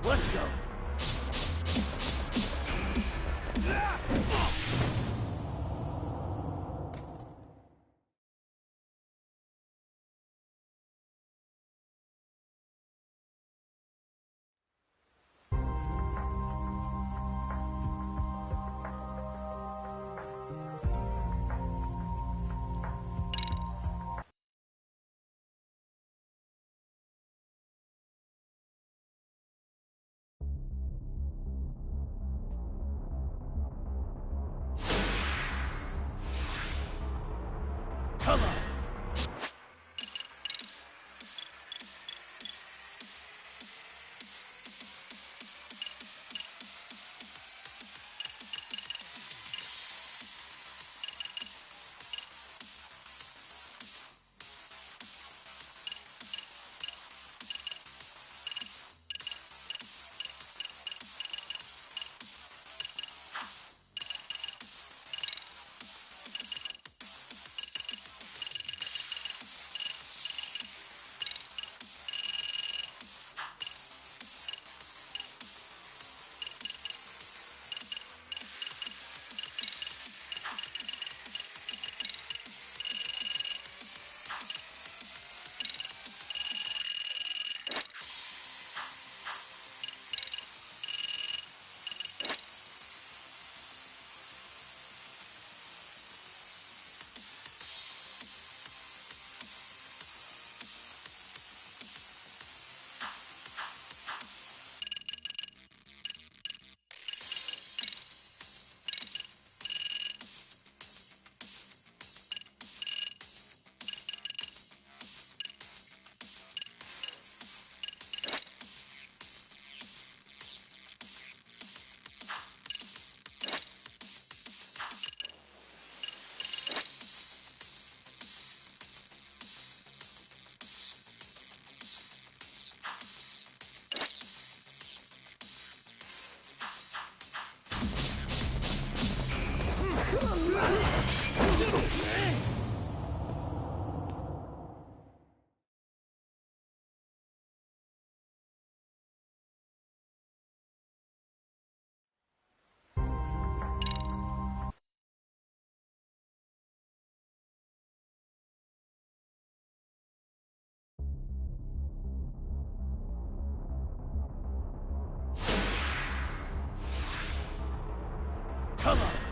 Let's go. Come on. Come on.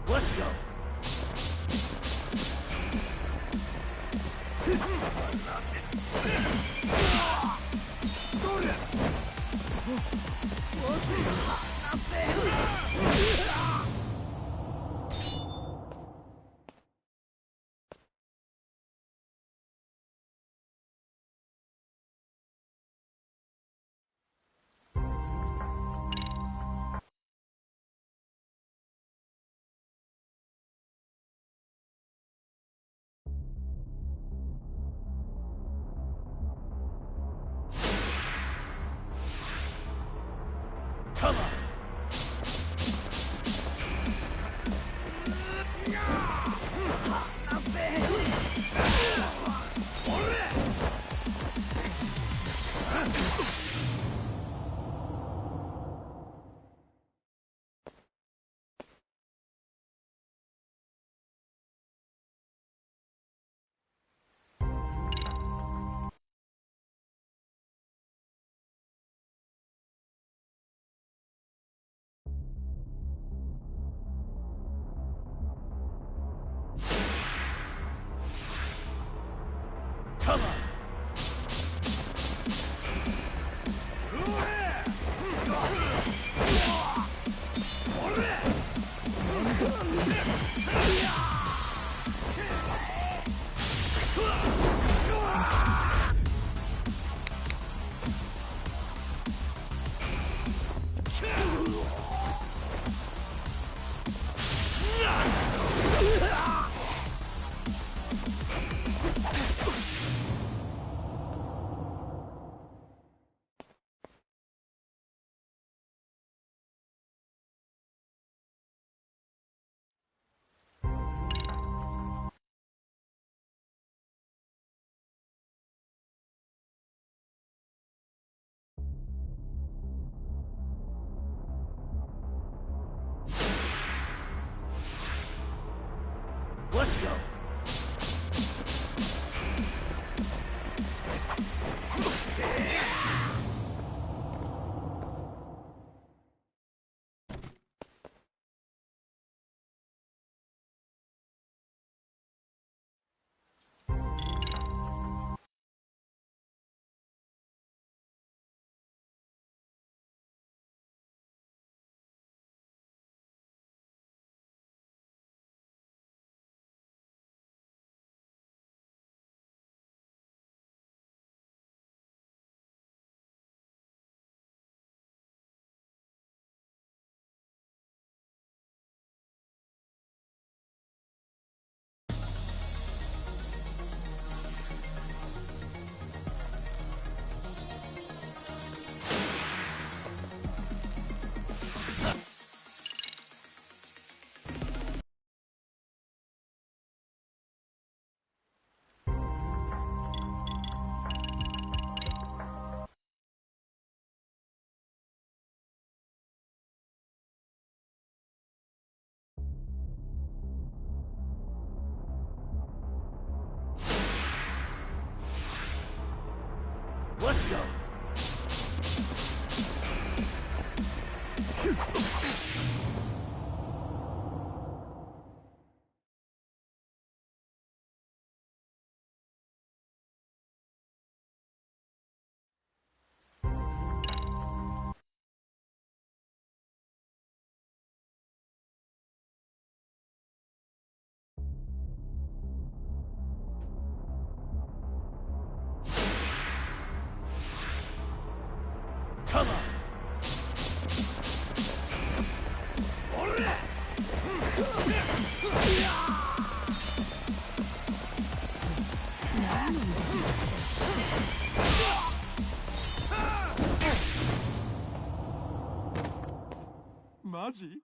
Let's go. Come Let's go. Let's go. マジ？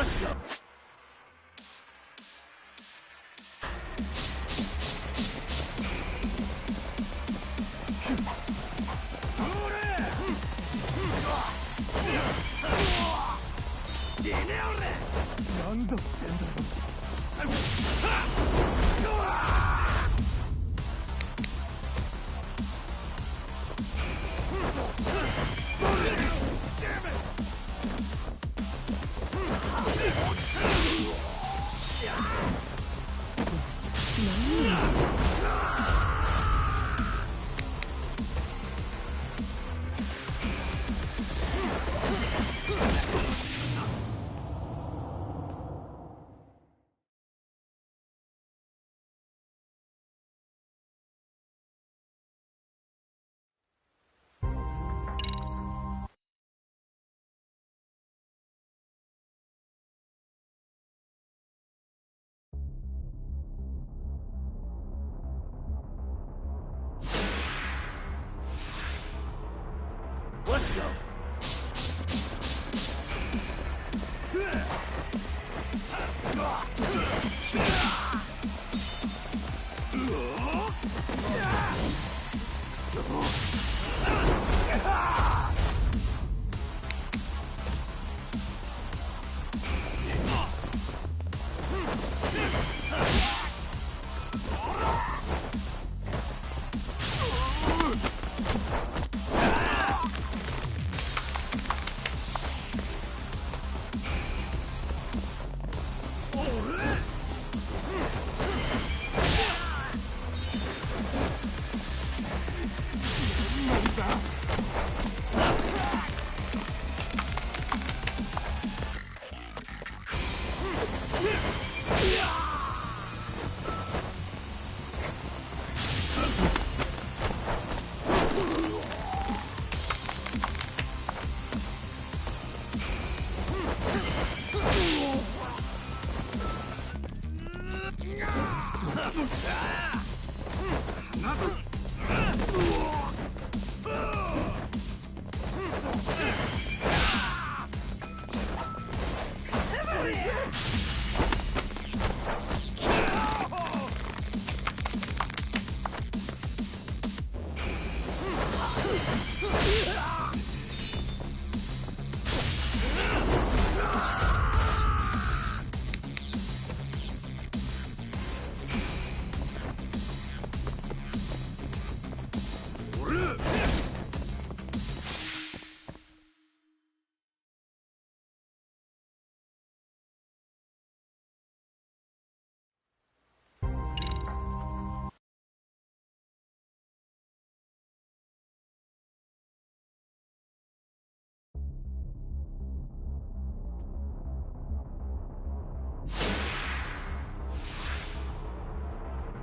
Let's go. Let's go.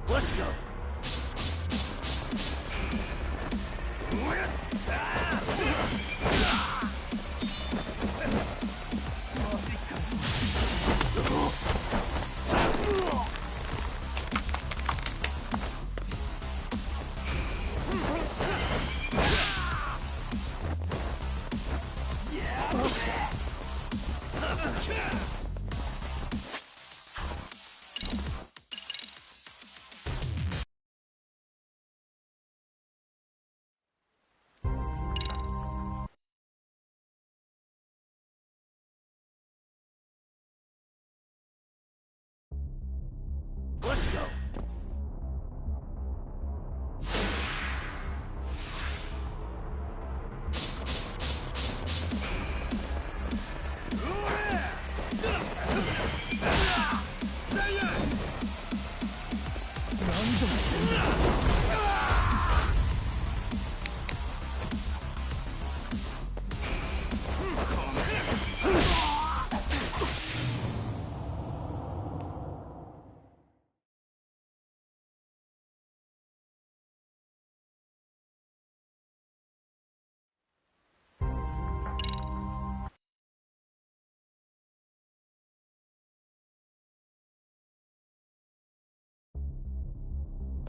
Let's go. Let's go.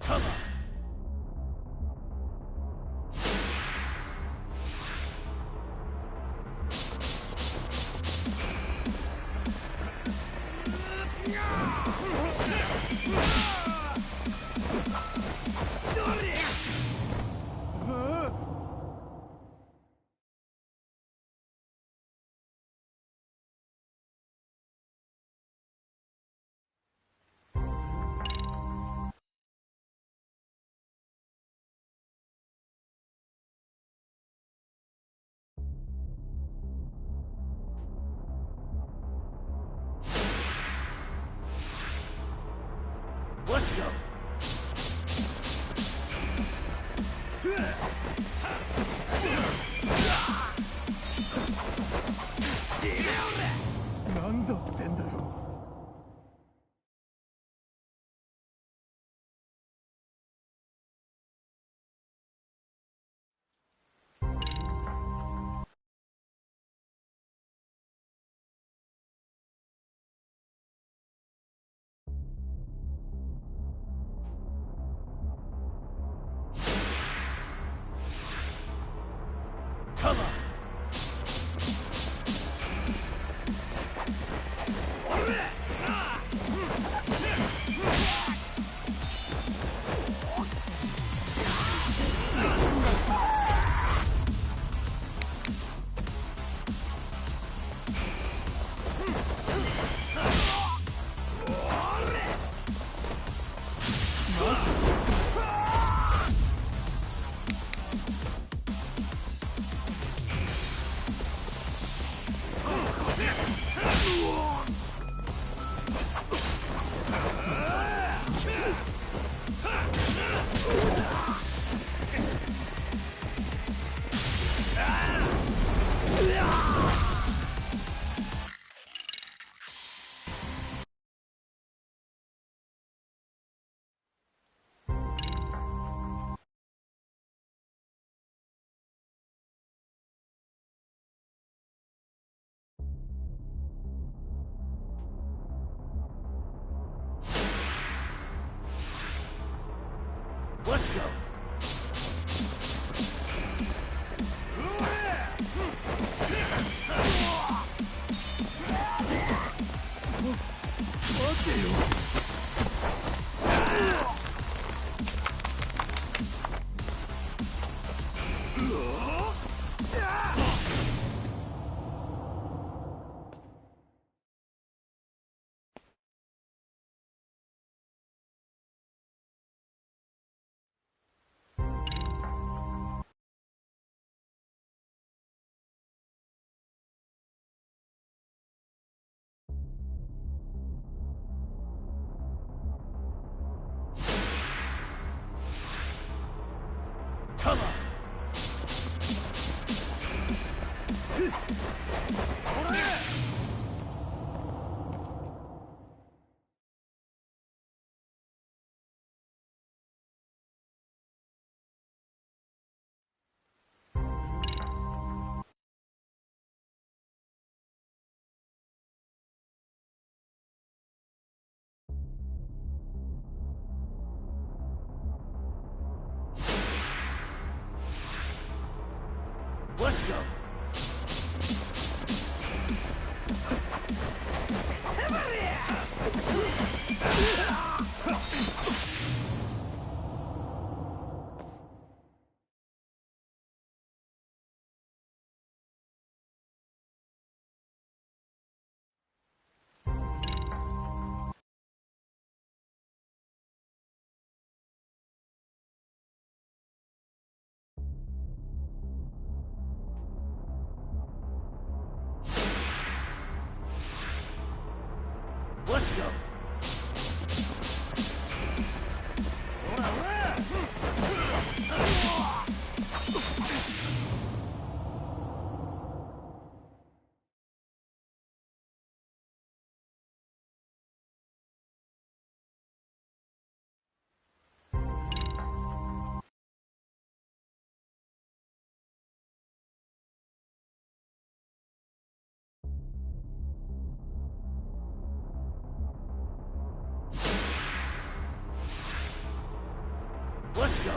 Come on. Let's go. なんだってんだよ。Come on. Let's go. 待てよ。Come on. レッツゴー。Let's go. Let's go.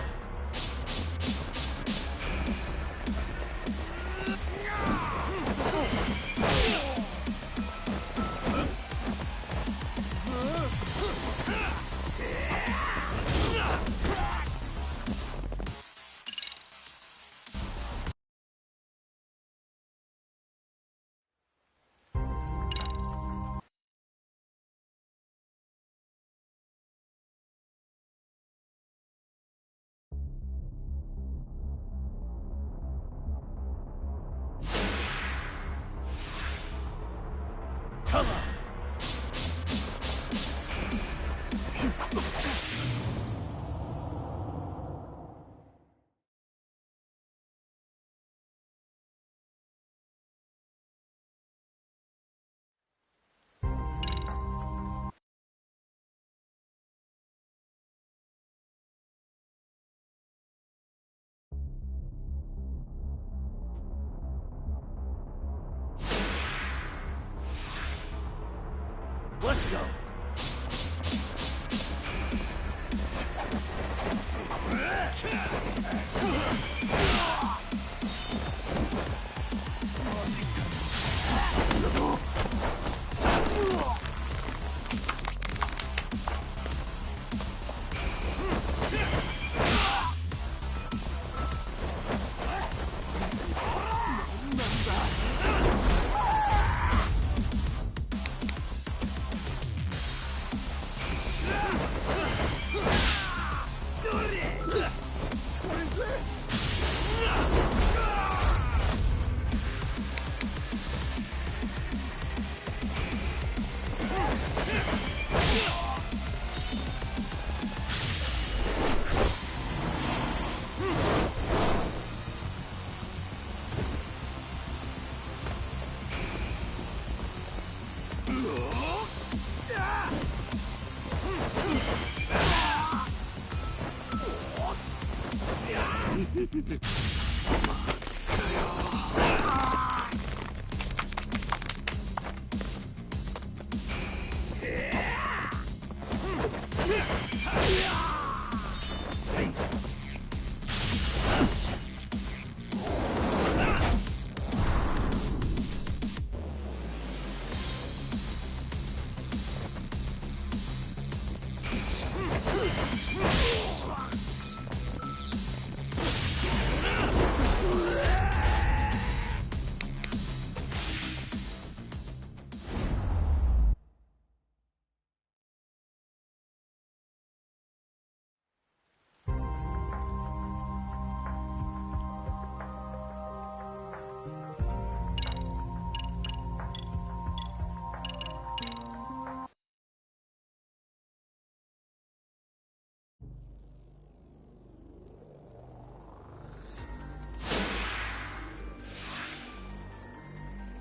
Let's go.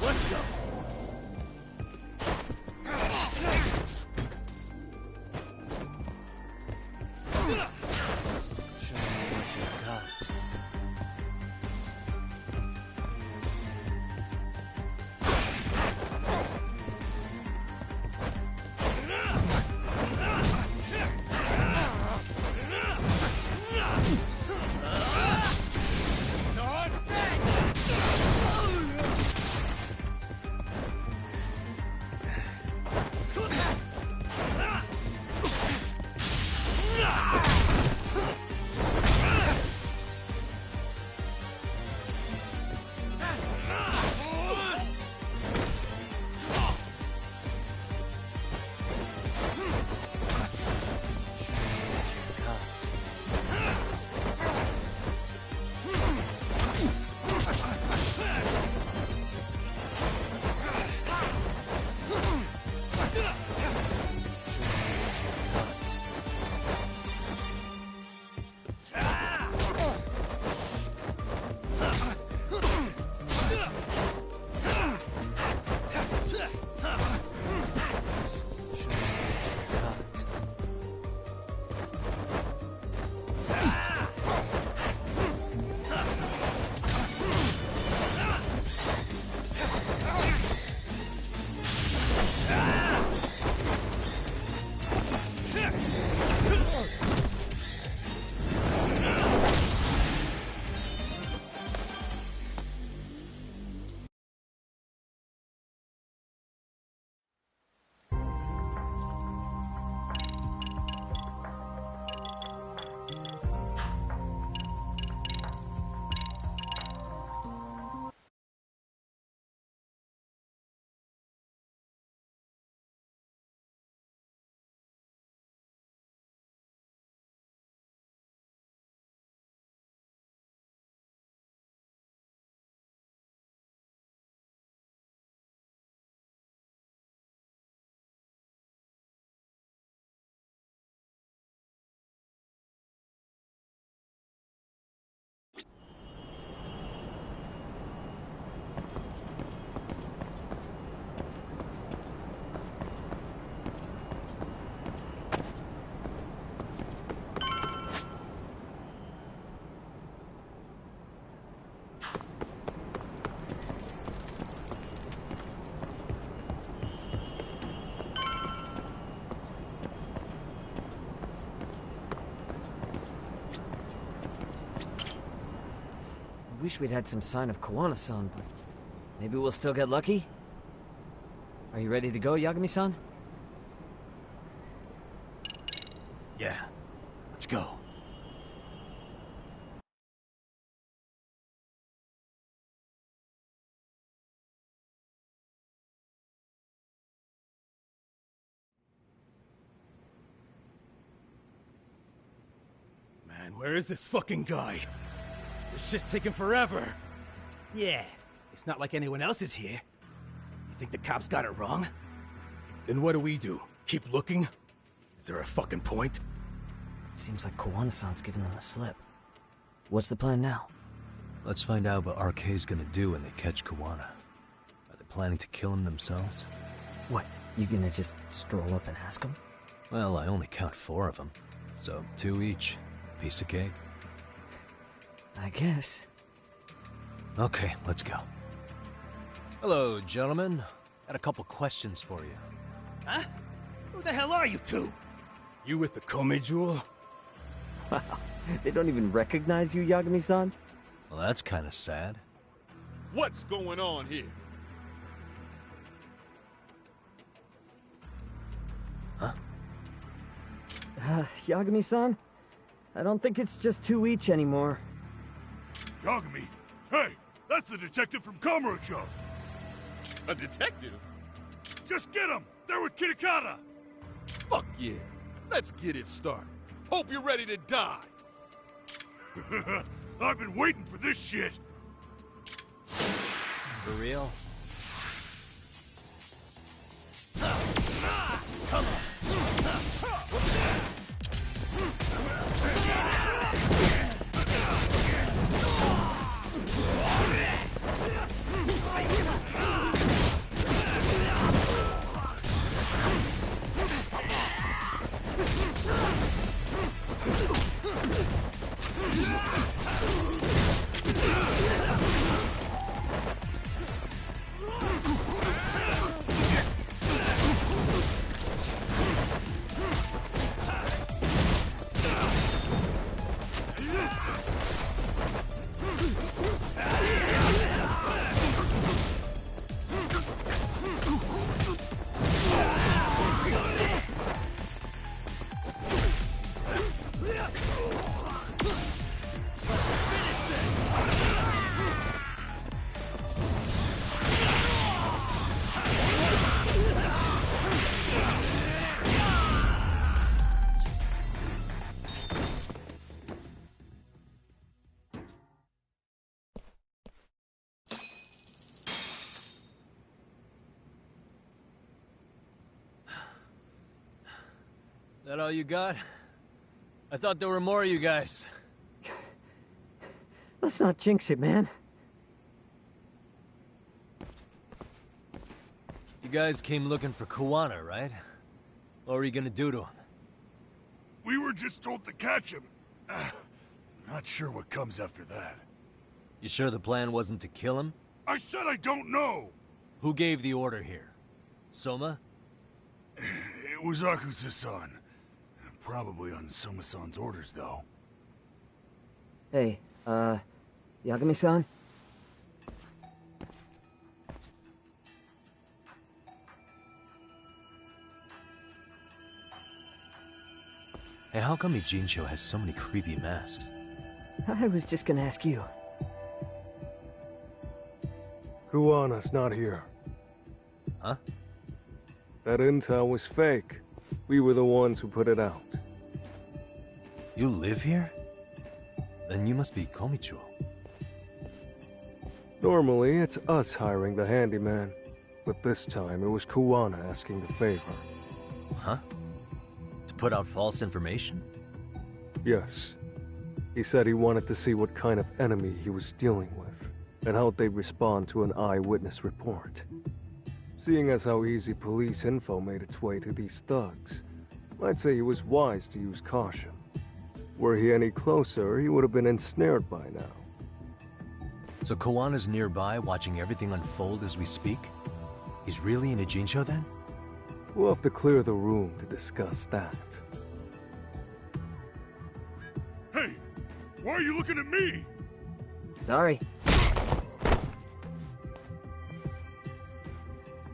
Let's go. wish we'd had some sign of Koana-san, but maybe we'll still get lucky? Are you ready to go, Yagami-san? Yeah, let's go. Man, where is this fucking guy? This shit's taking forever. Yeah, it's not like anyone else is here. You think the cops got it wrong? Then what do? Keep looking? Is there a fucking point? Seems like Koana-san's giving them a slip. What's the plan now? Let's find out what RK's gonna do when they catch Koana. Are they planning to kill him themselves? What, you gonna just stroll up and ask them? Well, I only count 4 of them, so 2 each. Piece of cake. I guess. Okay, let's go. Hello, gentlemen. Got a couple questions for you. Huh? Who the hell are you two? You with the Kome jewel? Wow, they don't even recognize you, Yagami-san? Well, that's kind of sad. What's going on here? Huh? Yagami-san? I don't think it's just 2 each anymore. Yagami! Hey! That's the detective from Kamurocho! A detective? Just get him! They're with Kitakata! Fuck yeah. Let's get it started. Hope you're ready to die. I've been waiting for this shit! For real? Come on! That all you got? I thought there were more of you guys. Let's not jinx it, man. You guys came looking for Koana, right? What were you gonna do to him? We were just told to catch him. Not sure what comes after that. You sure the plan wasn't to kill him? I said I don't know! Who gave the order here? Soma? It was Akusa-san. Probably on Soma-san's orders, though. Hey, Yagami-san? Hey, how come Ijincho has so many creepy masks? I was just gonna ask you. Kuana's not here. Huh? That intel was fake. We were the ones who put it out. You live here? Then you must be Komicho. Normally, it's us hiring the handyman. But this time, it was Kuana asking the favor. Huh? To put out false information? Yes. He said he wanted to see what kind of enemy he was dealing with, and how they'd respond to an eyewitness report. Seeing as how easy police info made its way to these thugs, I'd say he was wise to use caution. Were he any closer, he would have been ensnared by now. So Koana's nearby, watching everything unfold as we speak? He's really in Ijincho then? We'll have to clear the room to discuss that. Hey! Why are you looking at me? Sorry.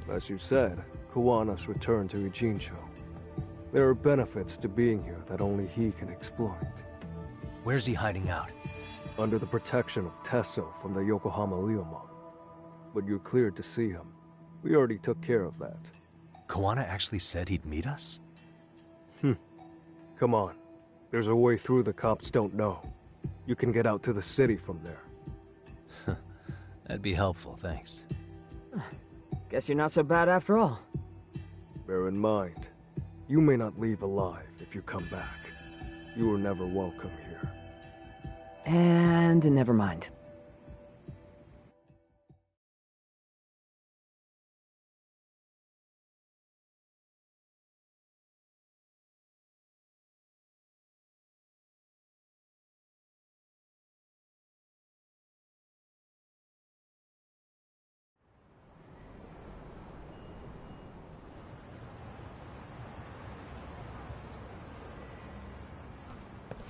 As you said, Kuwana's returned to Ijincho. There are benefits to being here that only he can exploit. Where's he hiding out? Under the protection of Tesso from the Yokohama Ryomon. But you're cleared to see him. We already took care of that. Kuwana actually said he'd meet us? Come on. There's a way through the cops don't know. You can get out to the city from there. That'd be helpful, thanks. Guess you're not so bad after all. Bear in mind, you may not leave alive if you come back. You were never welcome here. And never mind.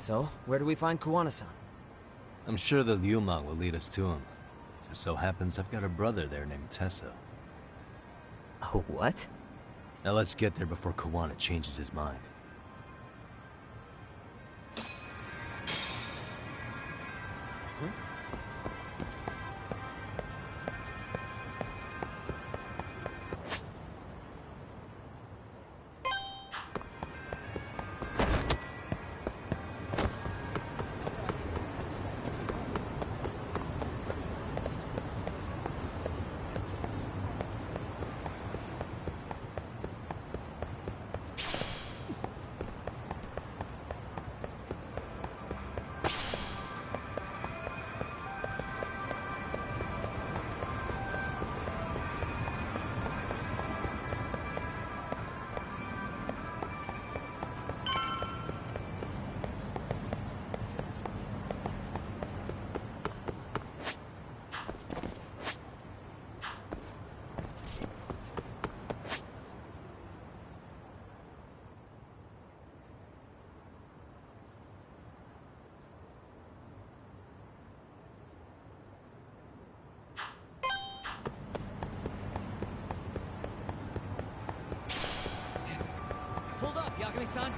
So, where do we find Kuwana-san? I'm sure the Ryumon will lead us to him. Just so happens I've got a brother there named Tesso. Oh, what? Now let's get there before Kuwana changes his mind. Hold up, Yagami-san!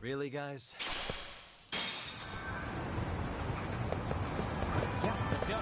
Really, guys? Yeah, let's go.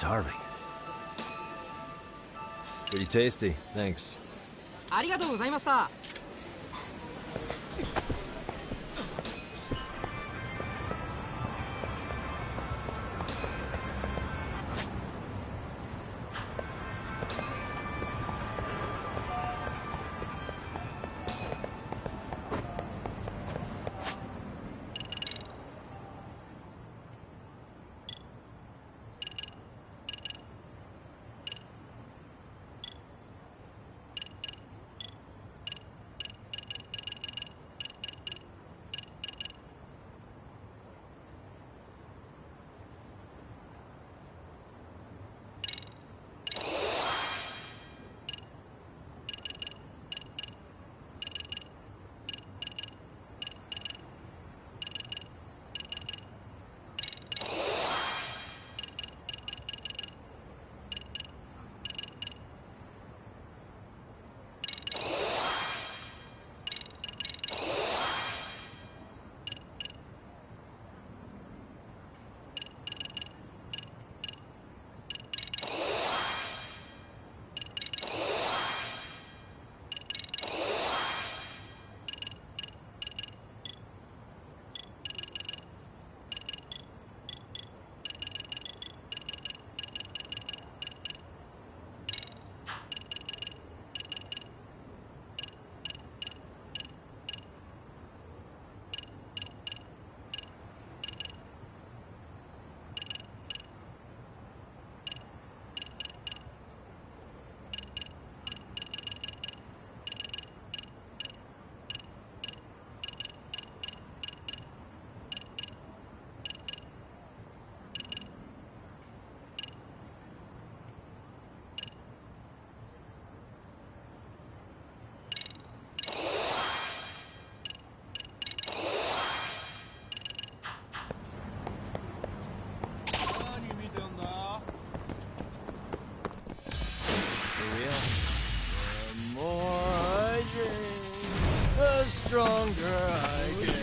starving. Pretty tasty, thanks. ありがとうございました。Stronger I get.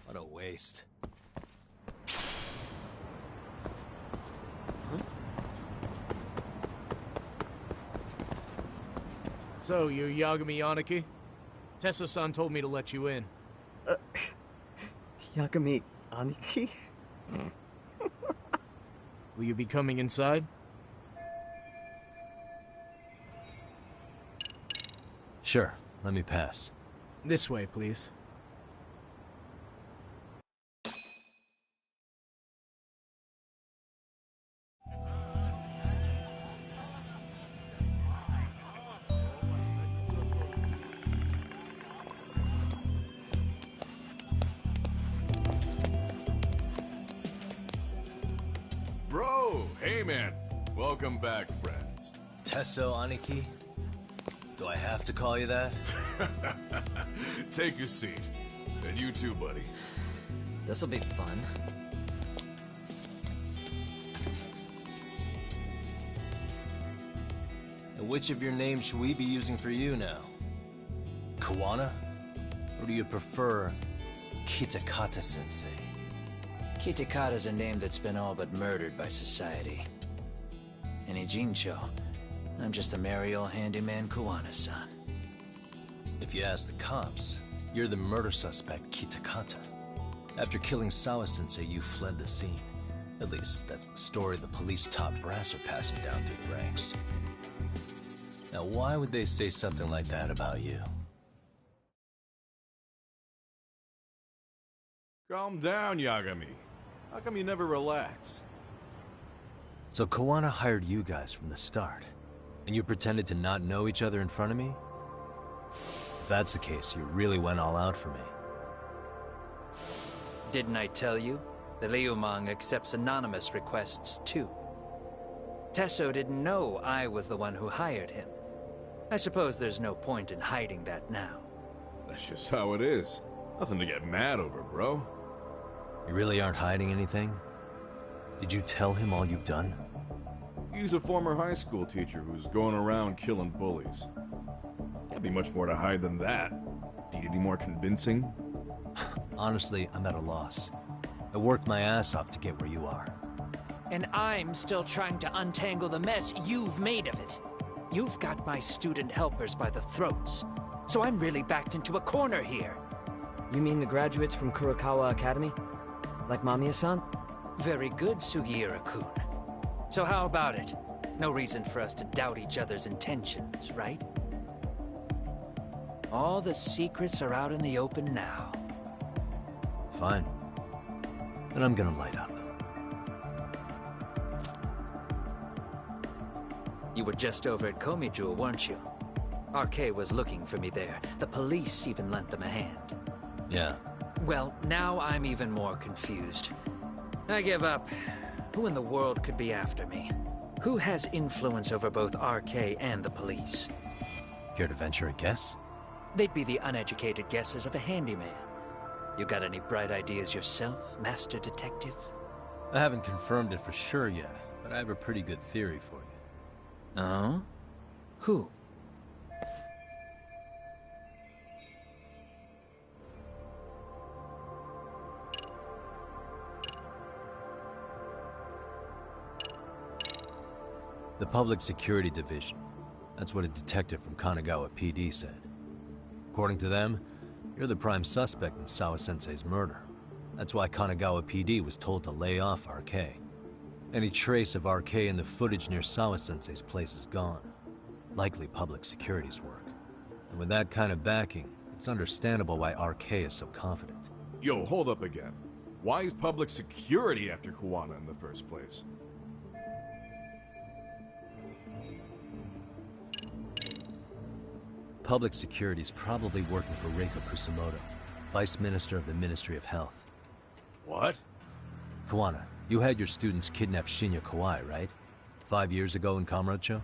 What a waste. So, you're Yagami Yaniki? Tesso-san told me to let you in. Yagami Aniki? Will you be coming inside? Sure, let me pass. This way, please. Bro, hey man. Welcome back, friends. Tesso Aniki? Do I have to call you that? Take a seat. And you too, buddy. This'll be fun. And which of your names should we be using for you now? Kawana? Or do you prefer Kitakata-sensei? Kitakata's a name that's been all but murdered by society. And Ijincho, I'm just a merry old handyman Kawana-san. If you ask the cops, you're the murder suspect Kitakata. After killing Sawa-sensei, you fled the scene. At least, that's the story the police top brass are passing down through the ranks. Now, why would they say something like that about you? Calm down, Yagami. How come you never relax? So Kawana hired you guys from the start, and you pretended to not know each other in front of me? If that's the case, you really went all out for me. Didn't I tell you? The Liumang accepts anonymous requests, too. Tesso didn't know I was the one who hired him. I suppose there's no point in hiding that now. That's just how it is. Nothing to get mad over, bro. You really aren't hiding anything? Did you tell him all you've done? He's a former high school teacher who's going around killing bullies. Can't be much more to hide than that. Need any more convincing? Honestly, I'm at a loss. I worked my ass off to get where you are. And I'm still trying to untangle the mess you've made of it. You've got my student helpers by the throats. So I'm really backed into a corner here. You mean the graduates from Kurokawa Academy? Like Mamiya-san? Very good, Sugiura-kun. So how about it? No reason for us to doubt each other's intentions, right? All the secrets are out in the open now. Fine. Then I'm gonna light up. You were just over at Komijul, weren't you? RK was looking for me there. The police even lent them a hand. Yeah. Well, now I'm even more confused. I give up. Who in the world could be after me? Who has influence over both RK and the police? Care to venture a guess? They'd be the uneducated guesses of a handyman. You got any bright ideas yourself, Master Detective? I haven't confirmed it for sure yet, but I have a pretty good theory for you. Oh? Who? The Public Security Division. That's what a detective from Kanagawa PD said. According to them, you're the prime suspect in Sawa-sensei's murder. That's why Kanagawa PD was told to lay off RK. Any trace of RK in the footage near Sawa-sensei's place is gone. Likely public security's work. And with that kind of backing, it's understandable why RK is so confident. Yo, hold up again. Why is public security after Kawana in the first place? Public security is probably working for Reiko Kusumoto, Vice Minister of the Ministry of Health. What? Kawana, you had your students kidnap Shinya Kawai, right? 5 years ago in Kamurocho?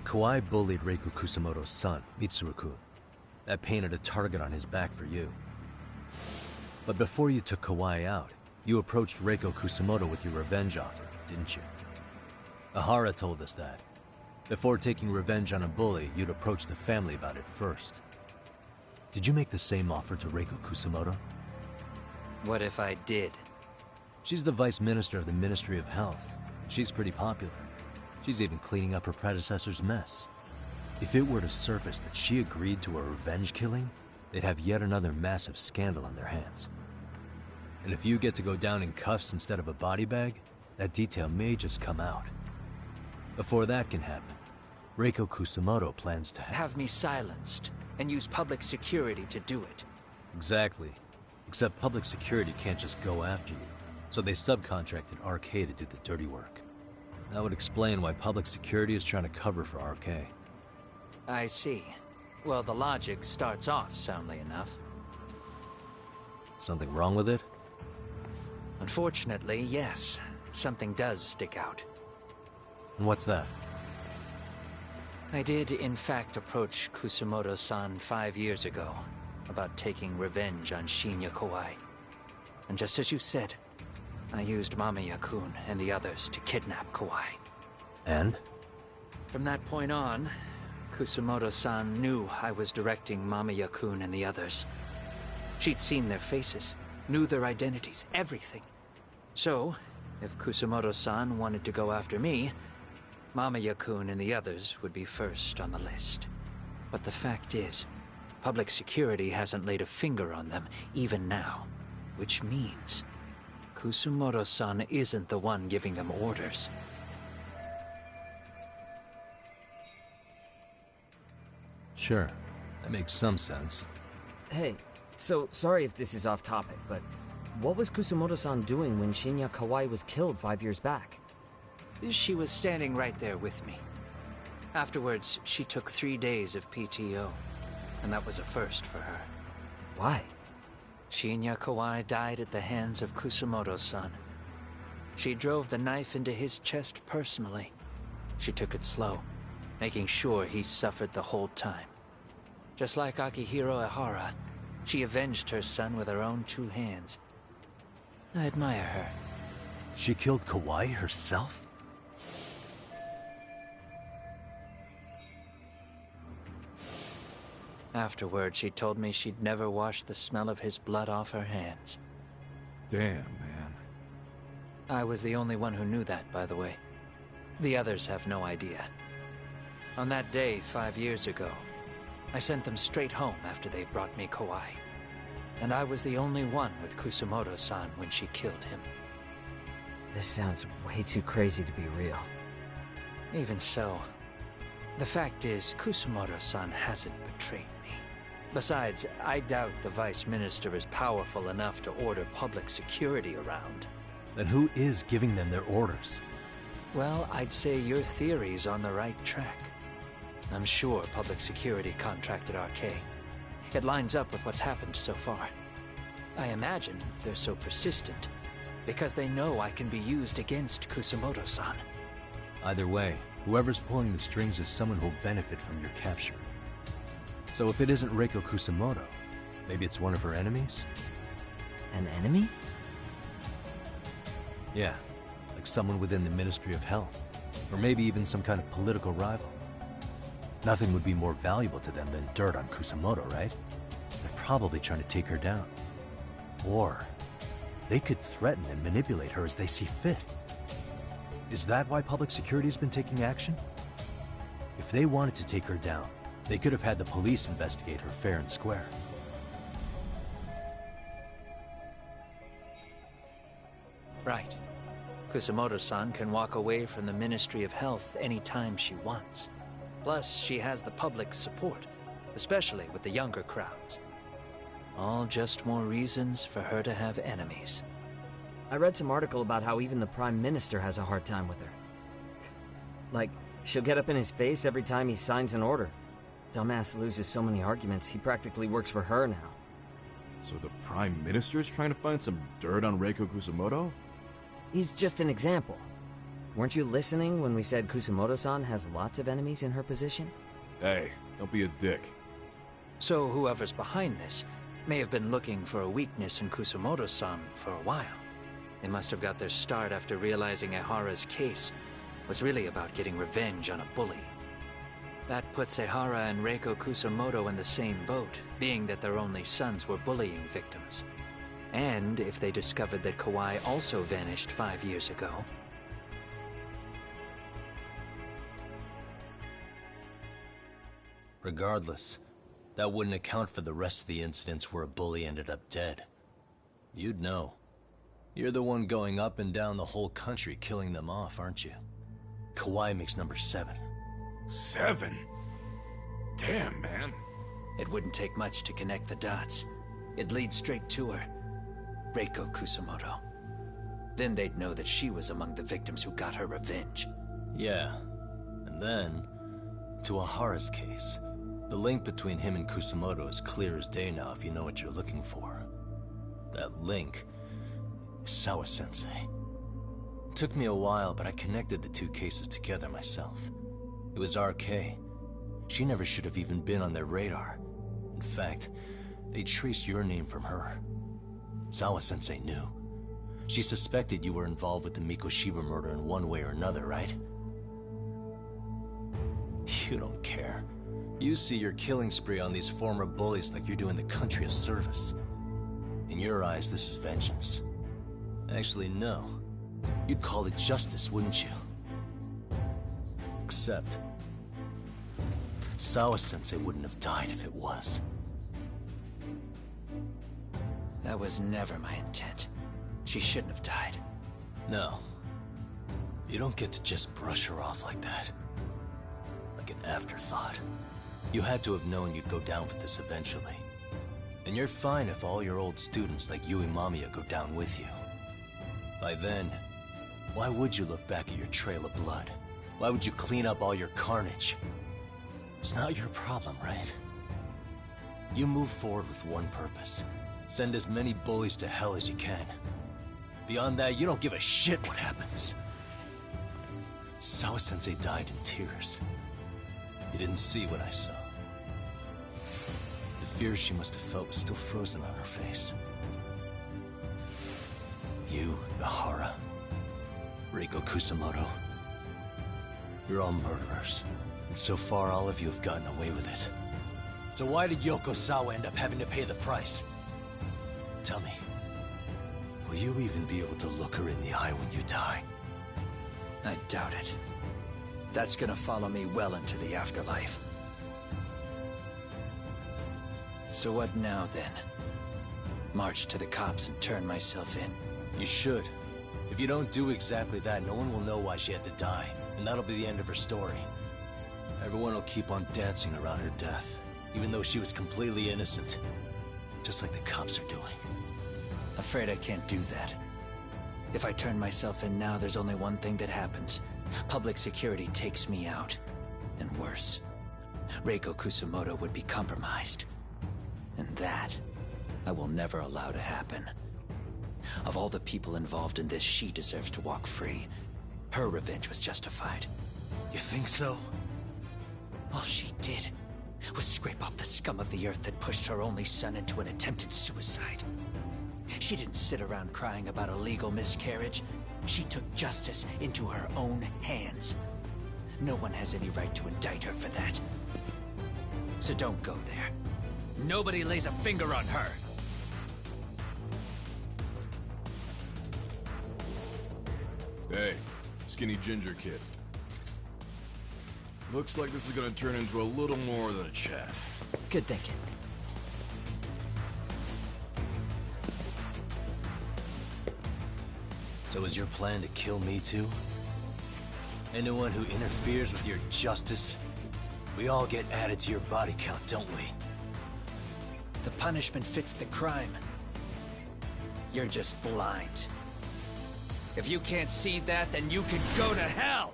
Kawai bullied Reiko Kusumoto's son, Mitsuru-kun. That painted a target on his back for you. But before you took Kawai out, you approached Reiko Kusumoto with your revenge offer, didn't you? Ahara told us that. Before taking revenge on a bully, you'd approach the family about it first. Did you make the same offer to Reiko Kusumoto? What if I did? She's the Vice Minister of the Ministry of Health, and she's pretty popular. She's even cleaning up her predecessor's mess. If it were to surface that she agreed to a revenge killing, they'd have yet another massive scandal on their hands. And if you get to go down in cuffs instead of a body bag, that detail may just come out. Before that can happen, Reiko Kusumoto plans to have me silenced and use public security to do it. Exactly. Except public security can't just go after you, so they subcontracted RK to do the dirty work. That would explain why public security is trying to cover for RK. I see. Well, the logic starts off soundly enough. Something wrong with it? Unfortunately, yes. Something does stick out. And what's that? I did, in fact, approach Kusumoto-san 5 years ago about taking revenge on Shinya Kawai. And just as you said, I used Mamiya-kun and the others to kidnap Kawai. And? From that point on, Kusumoto-san knew I was directing Mamiya-kun and the others. She'd seen their faces, knew their identities, everything. So, if Kusumoto-san wanted to go after me, Mamiya-kun and the others would be first on the list. But the fact is, public security hasn't laid a finger on them, even now. Which means Kusumoto-san isn't the one giving them orders. Sure, that makes some sense. Hey, so sorry if this is off topic, but what was Kusumoto-san doing when Shinya Kawai was killed 5 years back? She was standing right there with me. Afterwards, she took 3 days of PTO, and that was a first for her. Why? Shinya Kawai died at the hands of Kusumoto-san. She drove the knife into his chest personally. She took it slow, making sure he suffered the whole time. Just like Akihiro Ehara, she avenged her son with her own 2 hands. I admire her. She killed Kawai herself? Afterward, she told me she'd never wash the smell of his blood off her hands. Damn, man. I was the only one who knew that, by the way. The others have no idea. On that day, 5 years ago, I sent them straight home after they brought me Kawai. And I was the only one with Kusumoto-san when she killed him. This sounds way too crazy to be real. Even so, the fact is, Kusumoto-san hasn't betrayed me. Besides, I doubt the Vice Minister is powerful enough to order public security around. Then who is giving them their orders? Well, I'd say your theory's on the right track. I'm sure public security contracted RK. It lines up with what's happened so far. I imagine they're so persistent because they know I can be used against Kusumoto-san. Either way, whoever's pulling the strings is someone who'll benefit from your capture. So if it isn't Reiko Kusumoto, maybe it's one of her enemies? An enemy? Yeah, like someone within the Ministry of Health. Or maybe even some kind of political rival. Nothing would be more valuable to them than dirt on Kusumoto, right? They're probably trying to take her down. Or they could threaten and manipulate her as they see fit. Is that why public security's been taking action? If they wanted to take her down, they could have had the police investigate her fair and square. Right. Kusumoto-san can walk away from the Ministry of Health anytime she wants. Plus, she has the public's support, especially with the younger crowds. All just more reasons for her to have enemies. I read some article about how even the Prime Minister has a hard time with her. Like, she'll get up in his face every time he signs an order. Dumbass loses so many arguments, he practically works for her now. So the Prime Minister is trying to find some dirt on Reiko Kusumoto? He's just an example. Weren't you listening when we said Kusumoto-san has lots of enemies in her position? Hey, don't be a dick. So whoever's behind this may have been looking for a weakness in Kusumoto-san for a while. They must have got their start after realizing Ehara's case was really about getting revenge on a bully. That puts Ehara and Reiko Kusumoto in the same boat, being that their only sons were bullying victims. And if they discovered that Kawai also vanished 5 years ago... Regardless, that wouldn't account for the rest of the incidents where a bully ended up dead. You'd know. You're the one going up and down the whole country killing them off, aren't you? Kawai makes number 7. 7? Damn, man. It wouldn't take much to connect the dots. It'd lead straight to her. Reiko Kusumoto. Then they'd know that she was among the victims who got her revenge. Yeah. And then, to Ehara's case. The link between him and Kusumoto is clear as day now if you know what you're looking for. That link is Sawa-sensei. It took me a while, but I connected the 2 cases together myself. It was RK. She never should have even been on their radar. In fact, they traced your name from her. Sawa-sensei knew. She suspected you were involved with the Mikoshiba murder in one way or another, right? You don't care. You see your killing spree on these former bullies like you're doing the country a service. In your eyes, this is vengeance. Actually, no. You'd call it justice, wouldn't you? Except... Sawa-sensei wouldn't have died if it was. That was never my intent. She shouldn't have died. No. You don't get to just brush her off like that. Like an afterthought. You had to have known you'd go down for this eventually. And you're fine if all your old students like you and Mamiya go down with you. By then, why would you look back at your trail of blood? Why would you clean up all your carnage? It's not your problem, right? You move forward with one purpose. Send as many bullies to hell as you can. Beyond that, you don't give a shit what happens. Sawa-sensei died in tears. You didn't see what I saw. The fear she must have felt was still frozen on her face. You, Yahara, Reiko Kusamoto, you're all murderers. And so far, all of you have gotten away with it. So why did Yoko Sawa end up having to pay the price? Tell me, will you even be able to look her in the eye when you die? I doubt it. That's gonna follow me well into the afterlife. So what now, then? March to the cops and turn myself in? You should. If you don't do exactly that, no one will know why she had to die. And that'll be the end of her story. Everyone will keep on dancing around her death, even though she was completely innocent. Just like the cops are doing. Afraid I can't do that. If I turn myself in now, there's only one thing that happens. Public security takes me out. And worse, Reiko Kusamoto would be compromised. And that, I will never allow to happen. Of all the people involved in this, she deserves to walk free. Her revenge was justified. You think so? All she did was scrape off the scum of the earth that pushed her only son into an attempted suicide. She didn't sit around crying about a legal miscarriage. She took justice into her own hands. No one has any right to indict her for that. So don't go there. Nobody lays a finger on her. Hey, skinny ginger kid. Looks like this is gonna turn into a little more than a chat. Good thinking. So is your plan to kill me too? Anyone who interferes with your justice, we all get added to your body count, don't we? The punishment fits the crime. You're just blind. If you can't see that, then you can go to hell!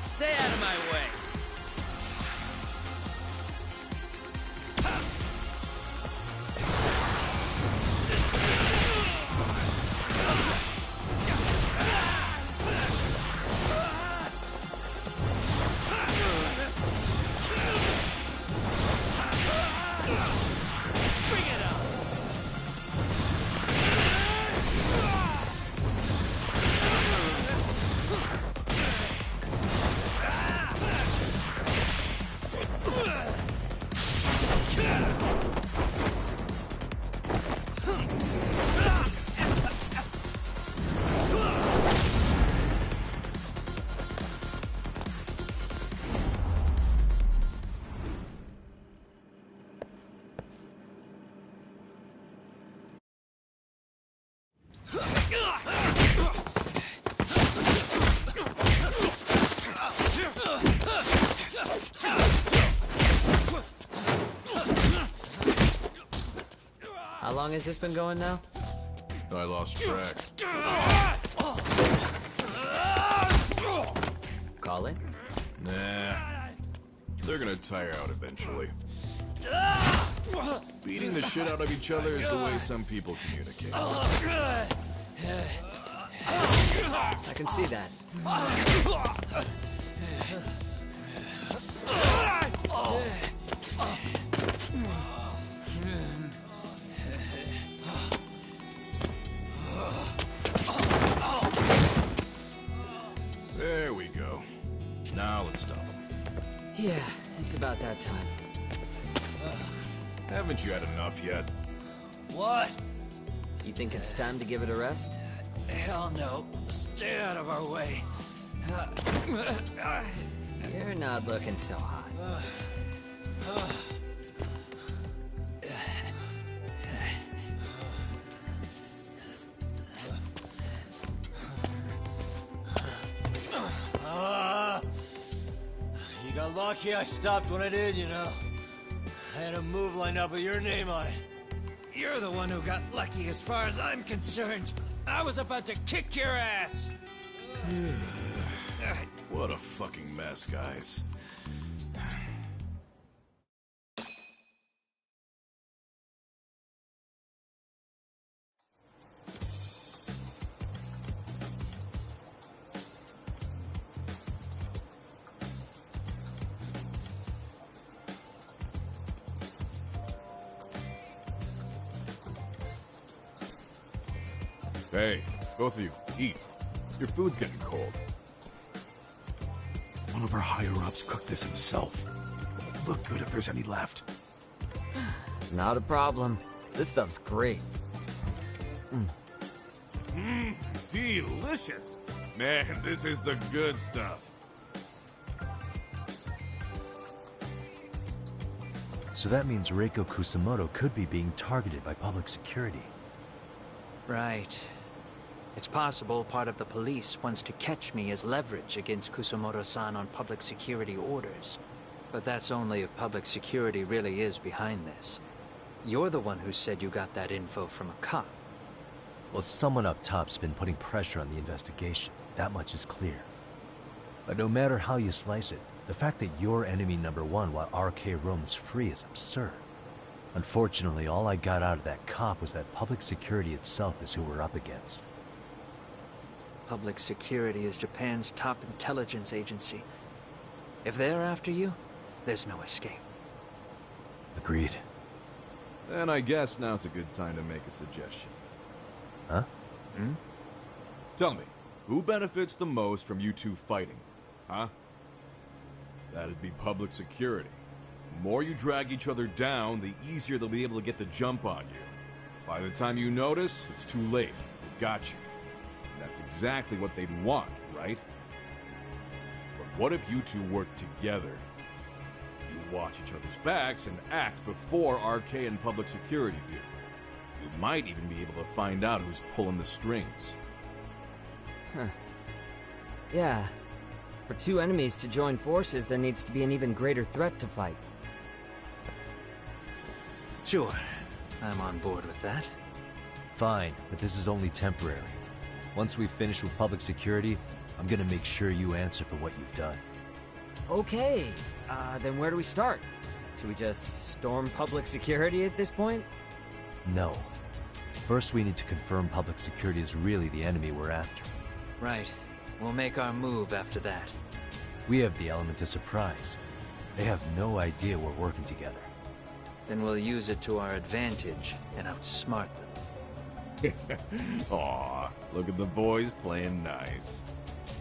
Stay out of my way! How long has this been going now? I lost track. Call it? Nah. They're gonna tire out eventually. Beating the shit out of each other is the way some people communicate. I can see that. There we go. Now let's stop him. Yeah, it's about that time. Haven't you had enough yet? What? You think it's time to give it a rest? Hell no. Stay out of our way. You're not looking so hot. lucky I stopped when I did, you know. I had a move lined up with your name on it. You're the one who got lucky as far as I'm concerned. I was about to kick your ass. What a fucking mess, guys. Hey, both of you, eat. Your food's getting cold. One of our higher-ups cooked this himself. Look good if there's any left. Not a problem. This stuff's great. Delicious! Man, this is the good stuff. So that means Reiko Kusamoto could be being targeted by public security. Right. It's possible part of the police wants to catch me as leverage against Kusamoto-san on public security orders. But that's only if public security really is behind this. You're the one who said you got that info from a cop. Well, someone up top's been putting pressure on the investigation. That much is clear. But no matter how you slice it, the fact that you're enemy number one while RK roams free is absurd. Unfortunately, all I got out of that cop was that public security itself is who we're up against. Public security is Japan's top intelligence agency. If they're after you, there's no escape. Agreed. Then I guess now's a good time to make a suggestion. Huh? Tell me, who benefits the most from you two fighting? Huh? That'd be public security. The more you drag each other down, the easier they'll be able to get the jump on you. By the time you notice, it's too late. They've got you. And that's exactly what they'd want, right? But what if you two work together? You watch each other's backs and act before RK and public security do. You might even be able to find out who's pulling the strings. Huh. Yeah. For two enemies to join forces, there needs to be an even greater threat to fight. Sure. I'm on board with that. Fine, but this is only temporary. Once we finish with public security, I'm gonna make sure you answer for what you've done. Okay. Then where do we start? Should we just storm public security at this point? No. First, we need to confirm public security is really the enemy we're after. Right. We'll make our move after that. We have the element of surprise. They have no idea we're working together. Then we'll use it to our advantage and outsmart them. Aw, look at the boys playing nice.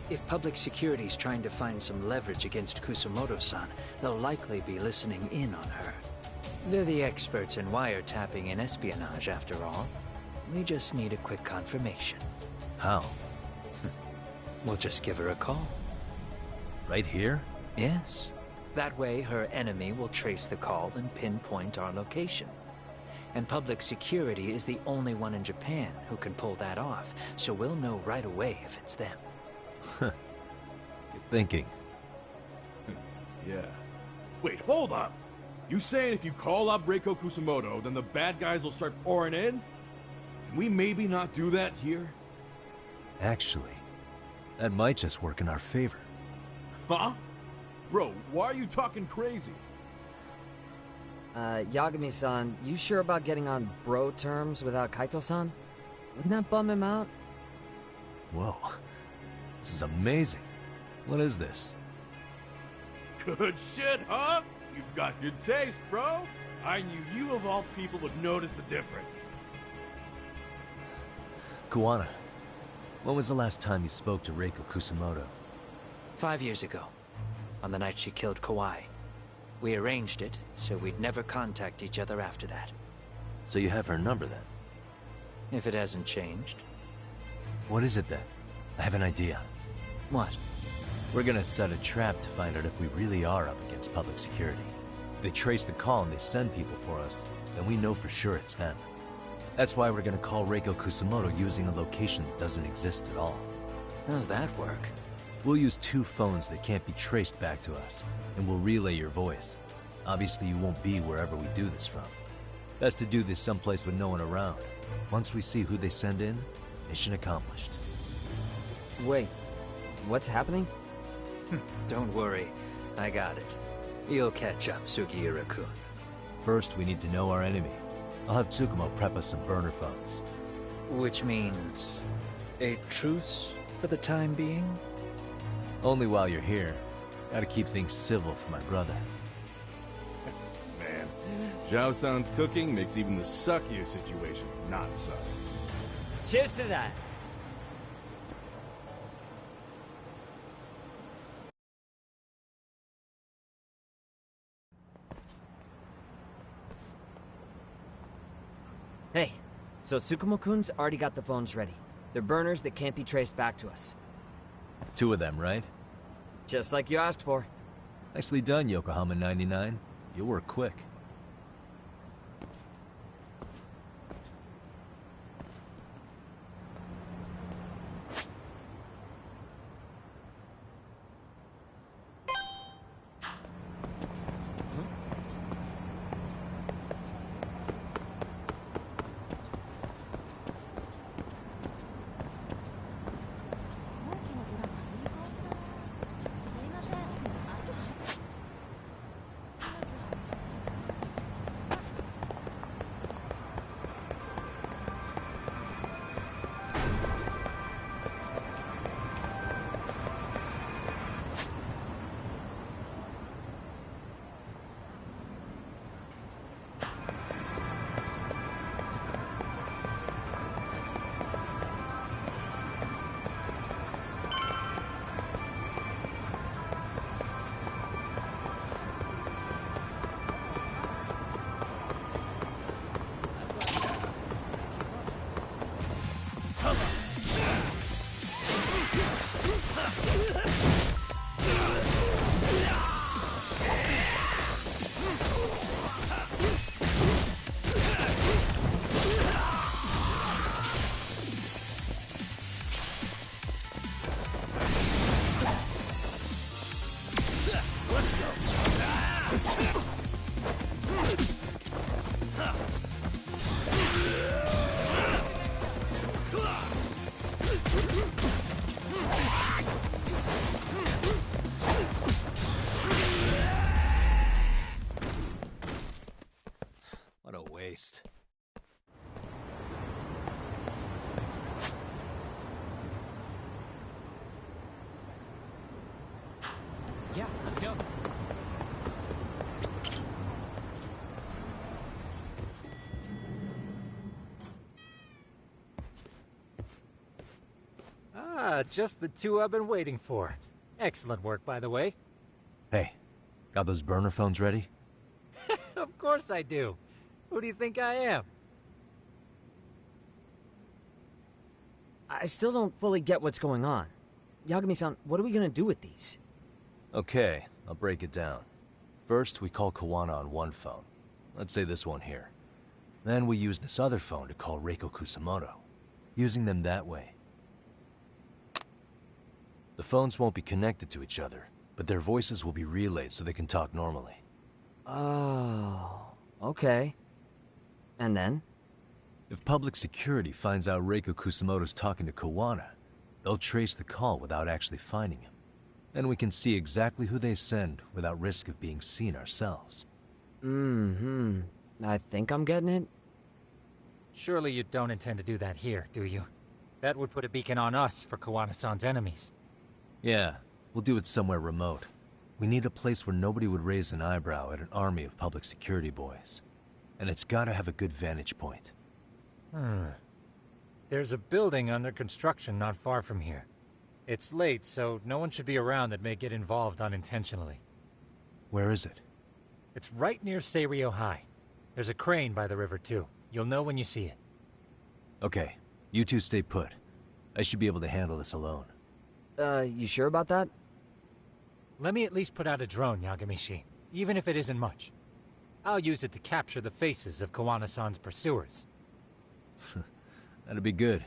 If public security's trying to find some leverage against Kusamoto-san, they'll likely be listening in on her. They're the experts in wiretapping and espionage, after all. We just need a quick confirmation. How? We'll just give her a call. Right here? Yes. That way, her enemy will trace the call and pinpoint our location. And public security is the only one in Japan who can pull that off, so we'll know right away if it's them. Good thinking. Yeah. Wait, hold up! You saying if you call up Reiko Kusamoto, then the bad guys will start pouring in? Can we maybe not do that here? Actually, that might just work in our favor. Huh? Bro, why are you talking crazy? Yagami-san, you sure about getting on bro terms without Kaito-san? Wouldn't that bum him out? Whoa. This is amazing. What is this? Good shit, huh? You've got good taste, bro. I knew you of all people would notice the difference. Kuwana, when was the last time you spoke to Reiko Kusamoto? 5 years ago, on the night she killed Kawai. We arranged it, so we'd never contact each other after that. So you have her number then? If it hasn't changed. What is it then? I have an idea. What? We're gonna set a trap to find out if we really are up against public security. If they trace the call and they send people for us, then we know for sure it's them. That's why we're gonna call Reiko Kusamoto using a location that doesn't exist at all. How's that work? We'll use 2 phones that can't be traced back to us, and we'll relay your voice. Obviously, you won't be wherever we do this from. Best to do this someplace with no one around. Once we see who they send in, mission accomplished. Wait, what's happening? Don't worry, I got it. You'll catch up, Sugiura-kun. First, we need to know our enemy. I'll have Tsukumo prep us some burner phones. Which means a truce for the time being? Only while you're here. Gotta keep things civil for my brother. Man, Zhao-san's cooking makes even the suckiest situations not suck. Cheers to that! Hey, so Tsukumo-kun's already got the phones ready. They're burners that can't be traced back to us. 2 of them, right? Just like you asked for. Nicely done, Yokohama 99. You'll work quick. What a waste. Yeah, let's go. Ah, just the 2 I've been waiting for. Excellent work, by the way. Hey, got those burner phones ready? Of course I do. Who do you think I am? I still don't fully get what's going on. Yagami-san, what are we gonna do with these? Okay, I'll break it down. First, we call Kawana on one phone. Let's say this one here. Then we use this other phone to call Reiko Kusamoto. Using them that way. The phones won't be connected to each other, but their voices will be relayed so they can talk normally. Oh, okay. And then? If public security finds out Reiko Kusamoto's talking to Kawana, they'll trace the call without actually finding him. Then we can see exactly who they send without risk of being seen ourselves. I think I'm getting it. Surely you don't intend to do that here, do you? That would put a beacon on us for Kawana-san's enemies. Yeah, we'll do it somewhere remote. We need a place where nobody would raise an eyebrow at an army of public security boys. And it's gotta have a good vantage point. There's a building under construction not far from here. It's late, so no one should be around that may get involved unintentionally. Where is it? It's right near Seirio High. There's a crane by the river, too. You'll know when you see it. Okay, you two stay put. I should be able to handle this alone. You sure about that? Let me at least put out a drone, Yagamishi, even if it isn't much. I'll use it to capture the faces of Kawana-san's pursuers. That'd be good.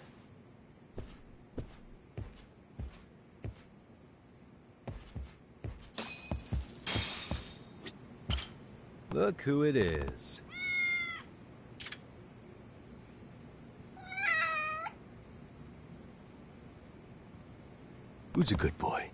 Look who it is. Who's a good boy?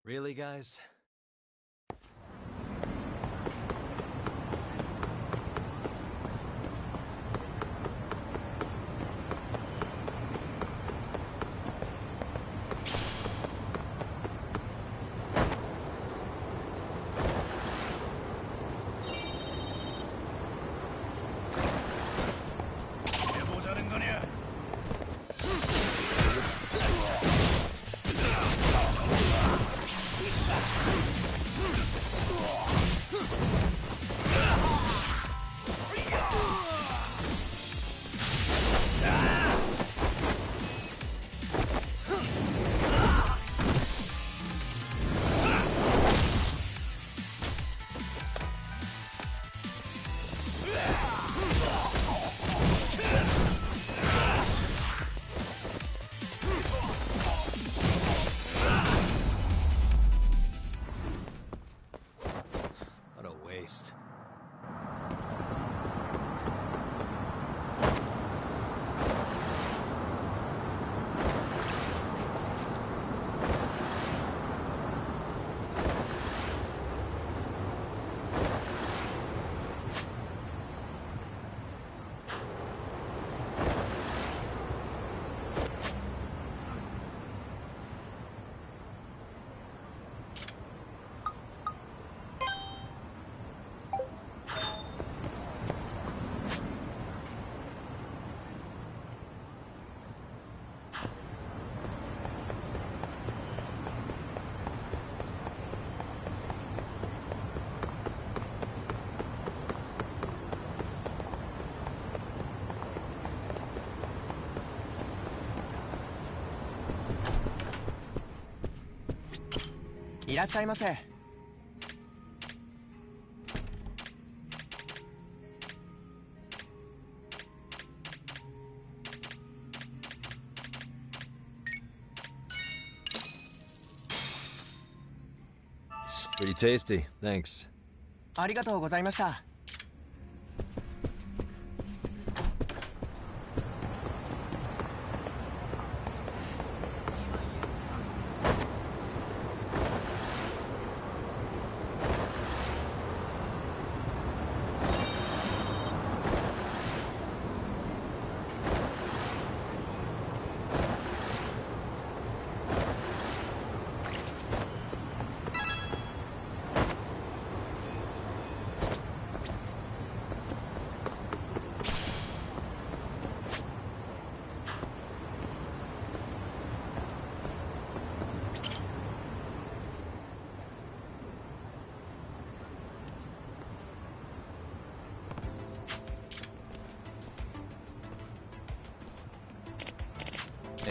Really, guys? What a waste.いらっしゃいませ。Pretty tasty, thanks. ありがとうございました。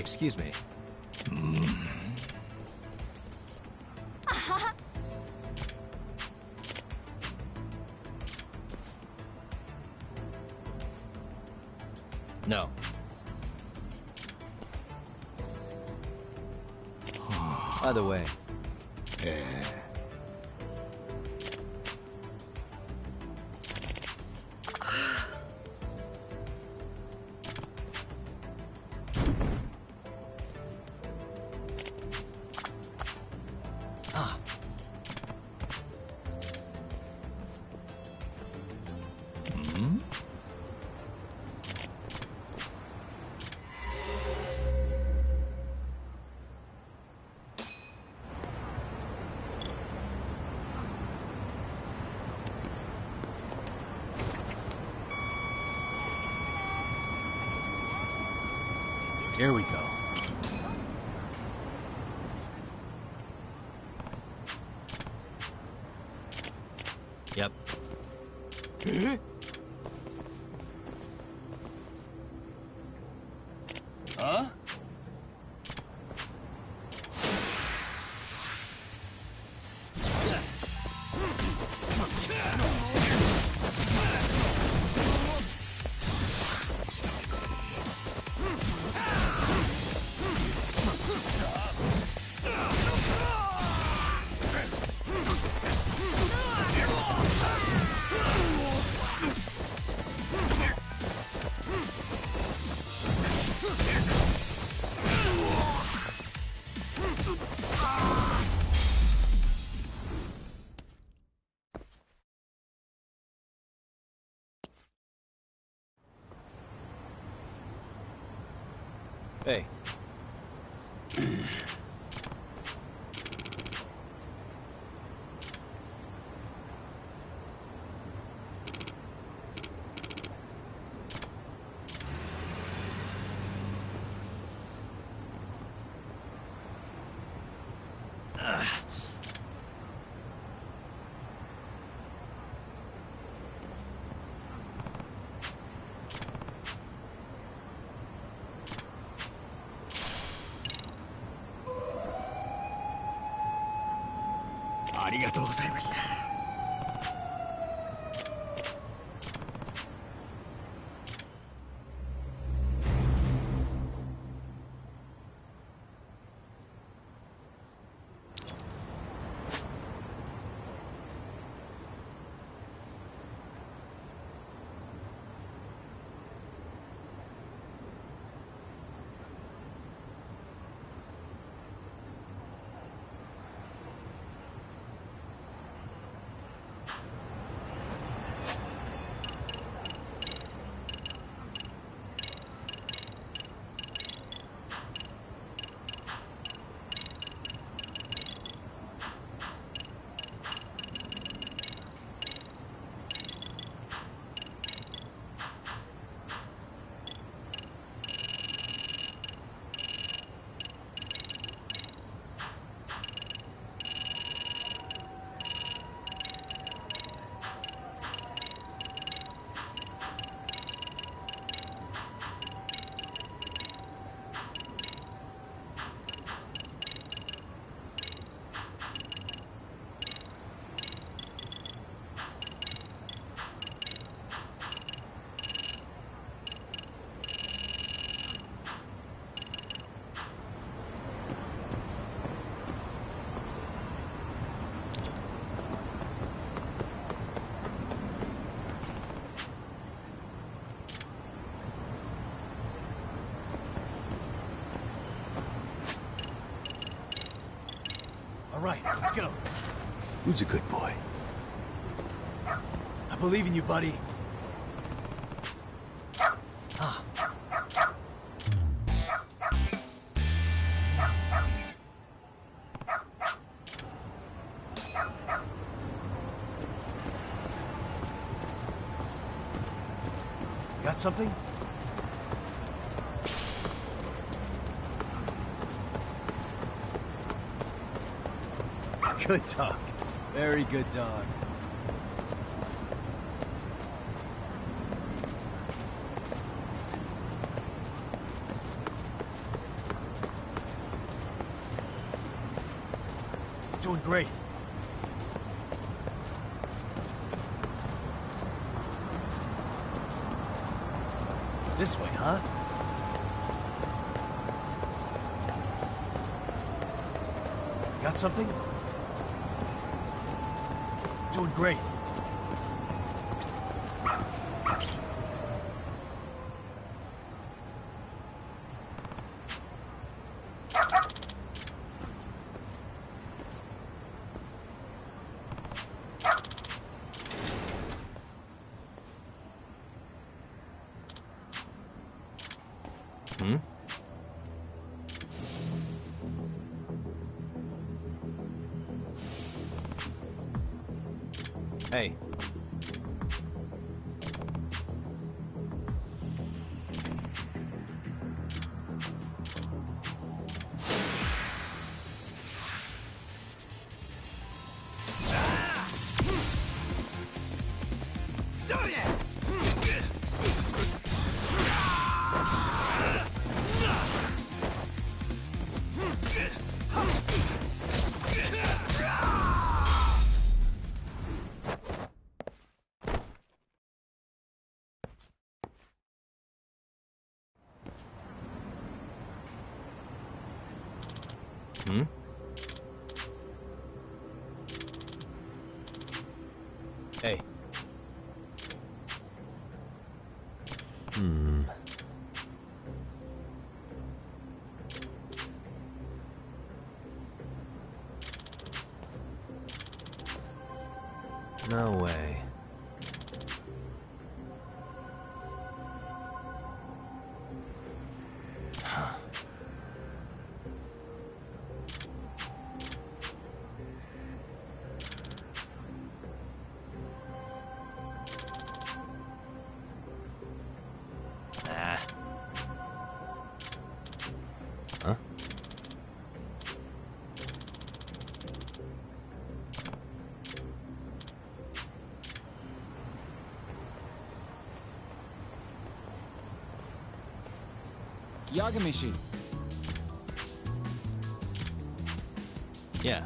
Excuse me. No. By the way. Here we go. Yep. Huh? Hey. All right, let's go. Who's a good boy? I believe in you, buddy. Got something? Good dog. Very good dog. Doing great. This way, huh? Got something? Doing great. Hmm? Hey. Hmm? Hey. Hmm. No way. Huh? Yagamishi. Yeah.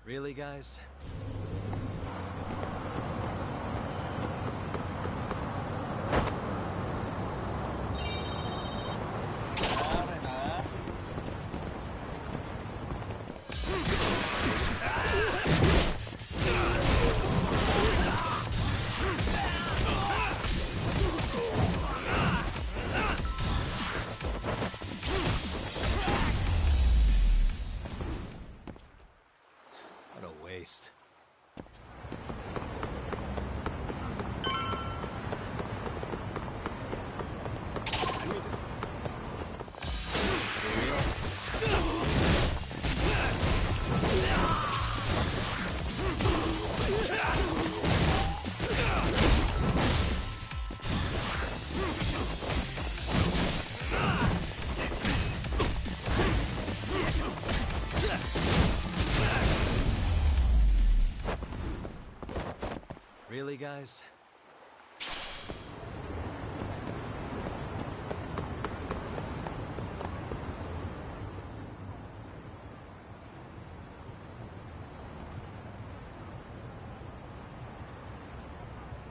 Really, guys? What a waste. Really, guys?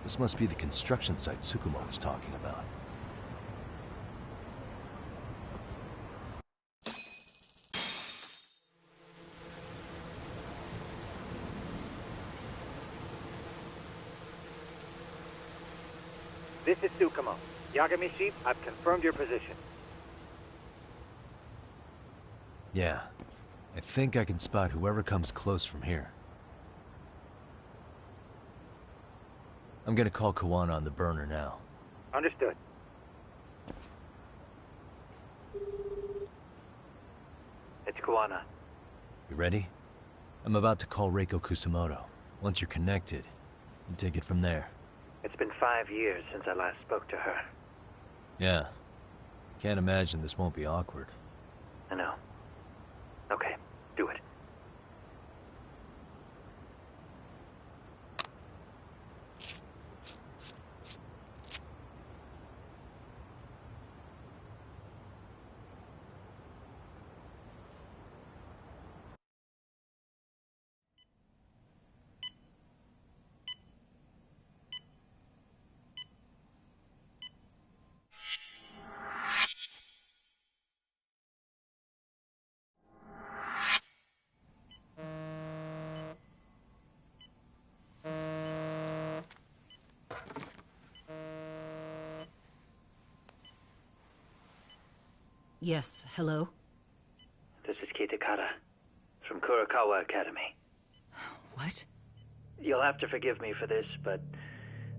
This must be the construction site Tsukumo was talking about. This is Tsukumo. Yagamishi, I've confirmed your position. Yeah. I think I can spot whoever comes close from here. I'm gonna call Kawana on the burner now. Understood. It's Kawana. You ready? I'm about to call Reiko Kusamoto. Once you're connected, you take it from there. It's been 5 years since I last spoke to her. Yeah. Can't imagine this won't be awkward. I know. Okay, do it. Yes, hello? This is Kitakata, from Kurakawa Academy. What? You'll have to forgive me for this, but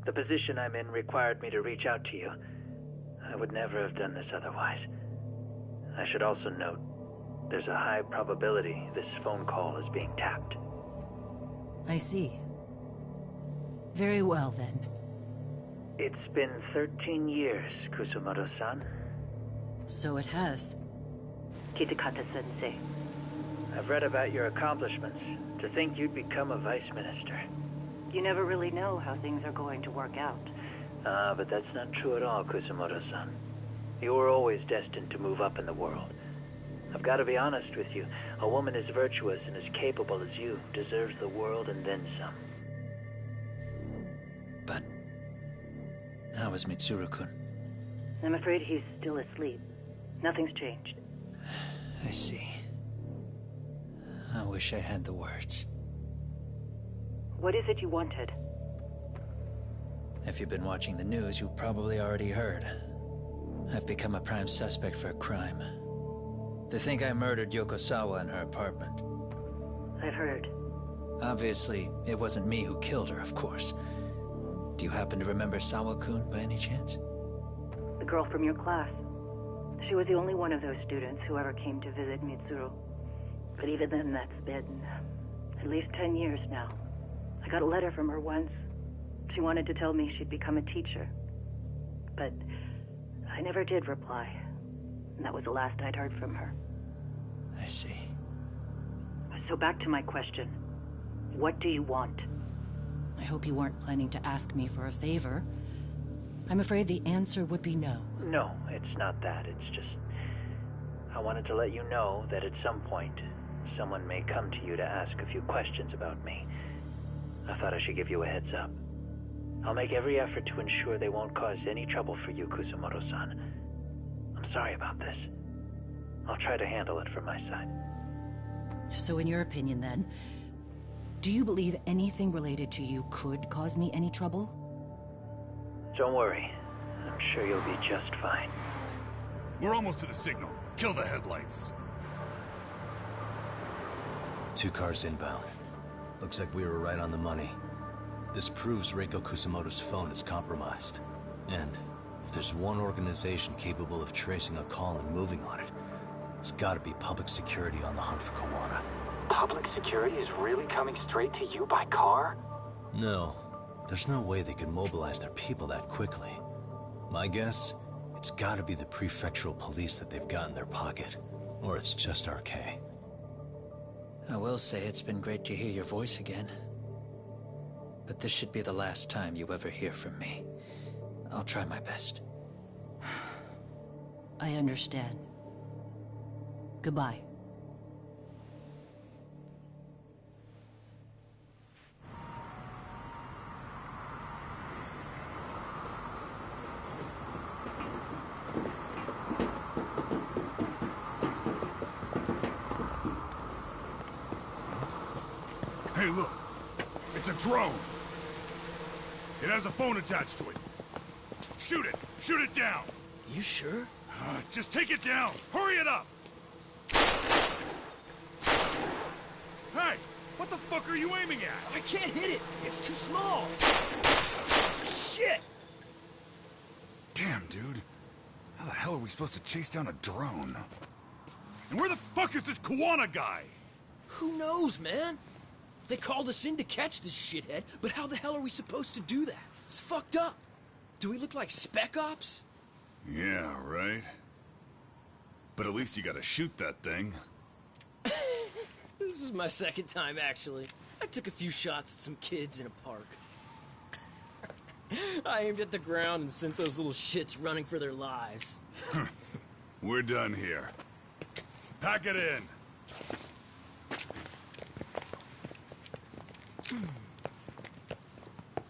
the position I'm in required me to reach out to you. I would never have done this otherwise. I should also note, there's a high probability this phone call is being tapped. I see. Very well, then. It's been 13 years, Kusumoto-san. So it has. Kitakata-sensei. I've read about your accomplishments. To think you'd become a vice minister. You never really know how things are going to work out. But that's not true at all, Kusumoto-san. You were always destined to move up in the world. I've got to be honest with you. A woman as virtuous and as capable as you deserves the world and then some. But how is Mitsuru-kun? I'm afraid he's still asleep. Nothing's changed. I see. I wish I had the words. What is it you wanted? If you've been watching the news, you probably already heard. I've become a prime suspect for a crime. They think I murdered Yokosawa in her apartment. I've heard. Obviously, it wasn't me who killed her, of course. Do you happen to remember Sawa-kun by any chance? The girl from your class. She was the only one of those students who ever came to visit Mitsuru. But even then, that's been at least 10 years now. I got a letter from her once. She wanted to tell me she'd become a teacher. But I never did reply. And that was the last I'd heard from her. I see. So back to my question. What do you want? I hope you weren't planning to ask me for a favor. I'm afraid the answer would be no. No, it's not that. It's just... I wanted to let you know that at some point, someone may come to you to ask a few questions about me. I thought I should give you a heads up. I'll make every effort to ensure they won't cause any trouble for you, Kusumoto-san. I'm sorry about this. I'll try to handle it from my side. So in your opinion, then, do you believe anything related to you could cause me any trouble? Don't worry. I'm sure you'll be just fine. We're almost to the signal. Kill the headlights. 2 cars inbound. Looks like we were right on the money. This proves Reiko Kusamoto's phone is compromised. And if there's one organization capable of tracing a call and moving on it, it's gotta be public security on the hunt for Kawana. Public security is really coming straight to you by car? No. There's no way they could mobilize their people that quickly. My guess, it's gotta be the prefectural police that they've got in their pocket. Or it's just RK. I will say it's been great to hear your voice again. But this should be the last time you ever hear from me. I'll try my best. I understand. Goodbye. look. It's a drone. It has a phone attached to it. Shoot it! Shoot it down! You sure? Just take it down! Hurry it up! Hey! What the fuck are you aiming at? I can't hit it! It's too small! Shit! Damn, dude. How the hell are we supposed to chase down a drone? And where the fuck is this Kuwana guy? Who knows, man? They called us in to catch this shithead, but how the hell are we supposed to do that? It's fucked up. Do we look like spec ops? Yeah, right. But at least you gotta shoot that thing. This is my second time, actually. I took a few shots at some kids in a park. I aimed at the ground and sent those little shits running for their lives. We're done here. Pack it in.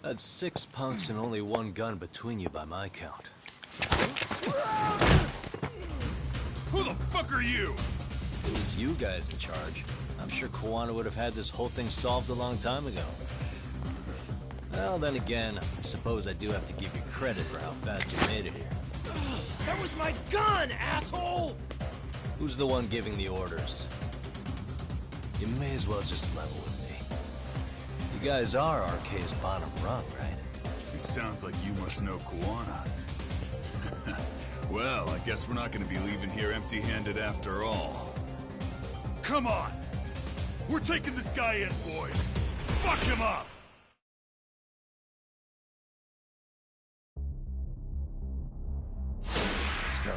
That's 6 punks and only 1 gun between you by my count. Who the fuck are you? If it was you guys in charge, I'm sure Kuwana would have had this whole thing solved a long time ago. Well, then again, I suppose I do have to give you credit for how fast you made it here. That was my gun, asshole! Who's the one giving the orders? You may as well just level with me. You guys are RK's bottom rung, right? It sounds like you must know Kuwana. Well, I guess we're not gonna be leaving here empty-handed after all. Come on! We're taking this guy in, boys! Fuck him up! Let's go.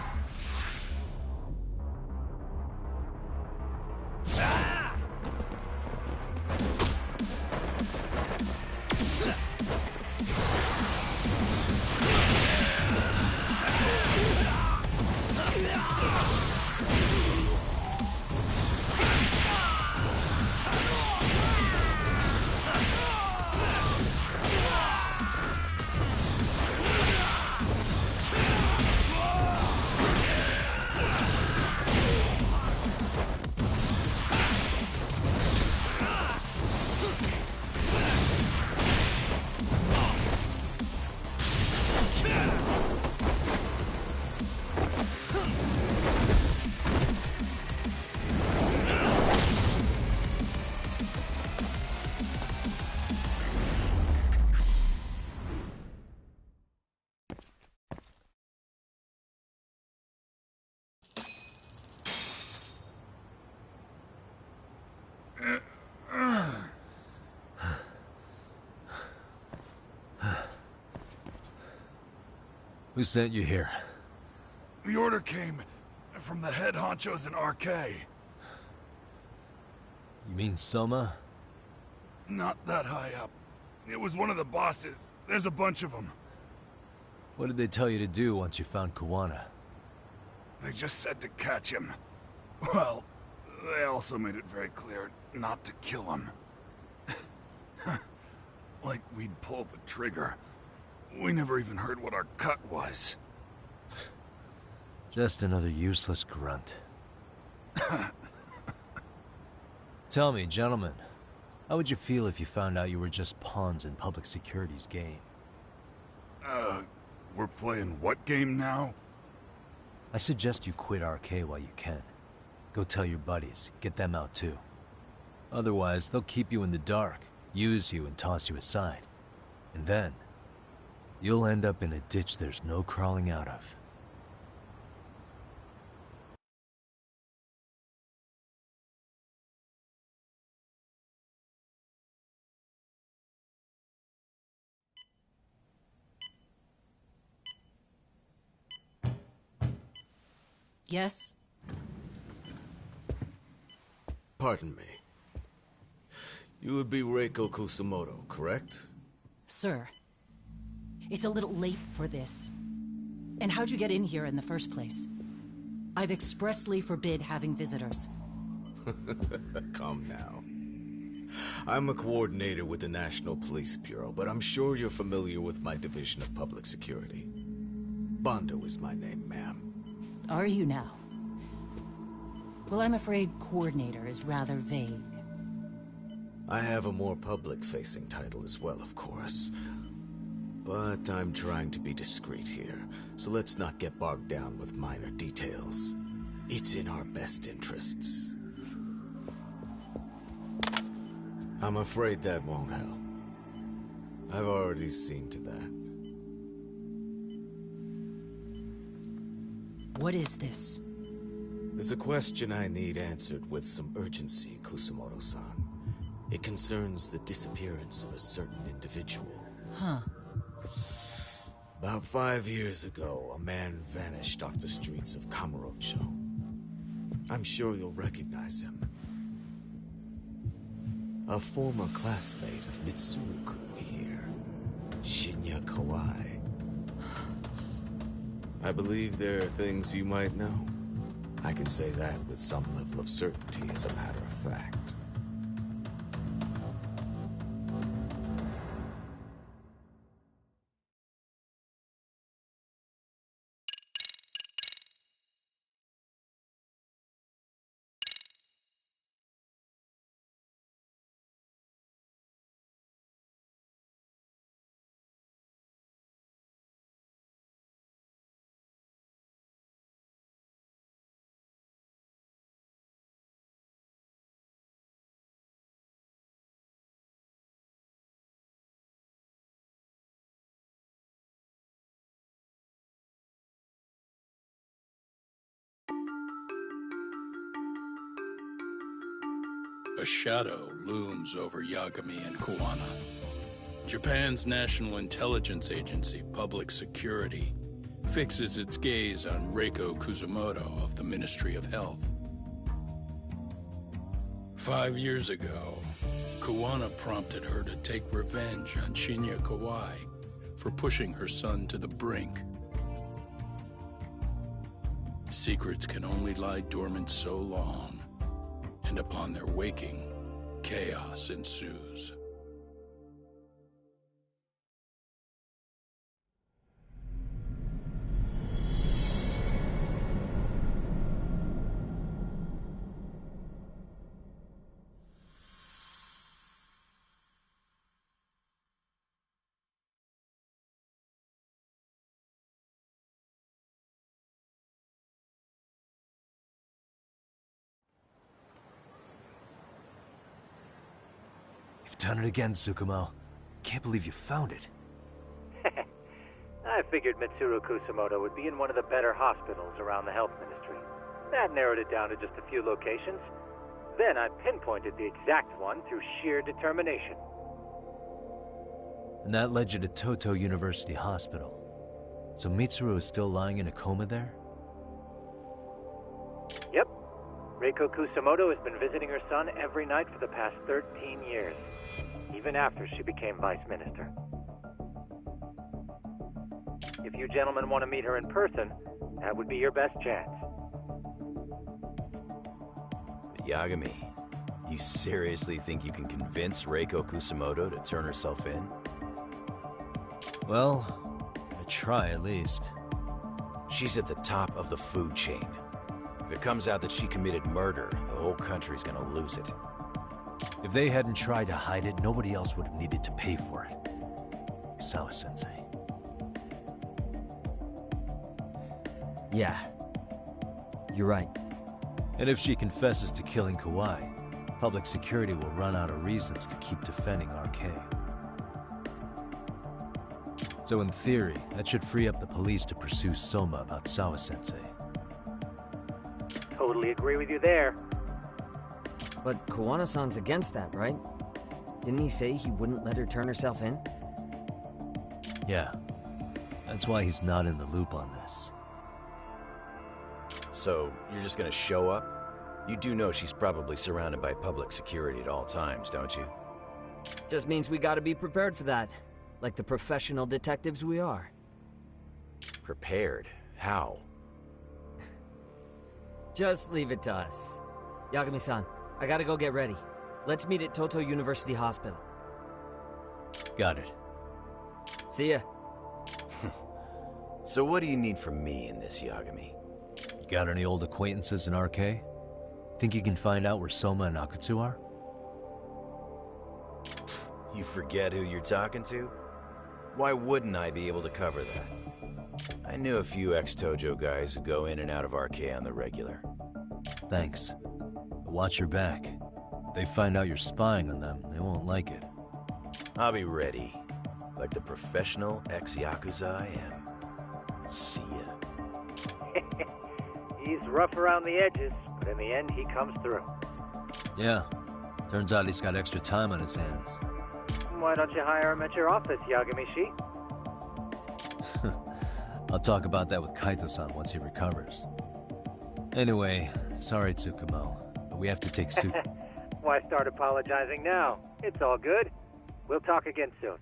Who sent you here? The order came from the head honchos in RK. You mean Soma? Not that high up. It was one of the bosses. There's a bunch of them. What did they tell you to do once you found Kuwana? They just said to catch him. Well, they also made it very clear not to kill him. Like we'd pull the trigger. We never even heard what our cut was. Just another useless grunt. Tell me, gentlemen, how would you feel if you found out you were just pawns in public security's game? We're playing what game now? I suggest you quit RK while you can. Go tell your buddies, get them out too. Otherwise, they'll keep you in the dark, use you and toss you aside. And then, you'll end up in a ditch there's no crawling out of. Yes? Pardon me. You would be Reiko Kusumoto, correct? Sir, it's a little late for this. And how'd you get in here in the first place? I've expressly forbid having visitors. Calm now. I'm a coordinator with the National Police Bureau, but I'm sure you're familiar with my Division of Public Security. Bondo is my name, ma'am. Are you now? Well, I'm afraid coordinator is rather vague. I have a more public-facing title as well, of course. But I'm trying to be discreet here, so let's not get bogged down with minor details. It's in our best interests. I'm afraid that won't help. I've already seen to that. What is this? There's a question I need answered with some urgency, Kusumoto-san. It concerns the disappearance of a certain individual. Huh. About 5 years ago, a man vanished off the streets of Kamurocho. I'm sure you'll recognize him. A former classmate of Mitsuru-kun here, Shinya Kawai. I believe there are things you might know. I can say that with some level of certainty, as a matter of fact. A shadow looms over Yagami and Kuwana. Japan's National Intelligence Agency, Public Security, fixes its gaze on Reiko Kusumoto of the Ministry of Health. 5 years ago, Kuwana prompted her to take revenge on Shinya Kawai for pushing her son to the brink. Secrets can only lie dormant so long, and upon their waking, chaos ensues. You've done it again, Tsukumo. Can't believe you found it. I figured Mitsuru Kusumoto would be in one of the better hospitals around the health ministry. That narrowed it down to just a few locations. Then I pinpointed the exact one through sheer determination. And that led you to Toto University Hospital. So Mitsuru is still lying in a coma there? Yep. Reiko Kusumoto has been visiting her son every night for the past 13 years, even after she became vice minister. If you gentlemen want to meet her in person, that would be your best chance. Yagami, you seriously think you can convince Reiko Kusumoto to turn herself in? Well, I try at least. She's at the top of the food chain. If it comes out that she committed murder, the whole country's gonna lose it. If they hadn't tried to hide it, nobody else would have needed to pay for it. Sawa-sensei. Yeah. You're right. And if she confesses to killing Kawai, public security will run out of reasons to keep defending RK. So in theory, that should free up the police to pursue Soma about Sawa-sensei. Totally agree with you there. But Kuwana-san's against that, right? Didn't he say he wouldn't let her turn herself in? Yeah. That's why he's not in the loop on this. So, you're just gonna show up? You do know she's probably surrounded by public security at all times, don't you? Just means we gotta be prepared for that. Like the professional detectives we are. Prepared? How? Just leave it to us. Yagami-san, I gotta go get ready. Let's meet at Toto University Hospital. Got it. See ya. So what do you need from me in this, Yagami? You got any old acquaintances in RK? Think you can find out where Soma and Akutsu are? You forget who you're talking to? Why wouldn't I be able to cover that? I knew a few ex-Tojo guys who go in and out of RK on the regular. Thanks. But watch your back. If they find out you're spying on them, they won't like it. I'll be ready. Like the professional ex-Yakuza I am. See ya. He's rough around the edges, but in the end he comes through. Yeah. Turns out he's got extra time on his hands. Why don't you hire him at your office, Yagamishi? I'll talk about that with Kaito-san once he recovers. Anyway, sorry Tsukumo, but we have to take Why start apologizing now? It's all good. We'll talk again soon.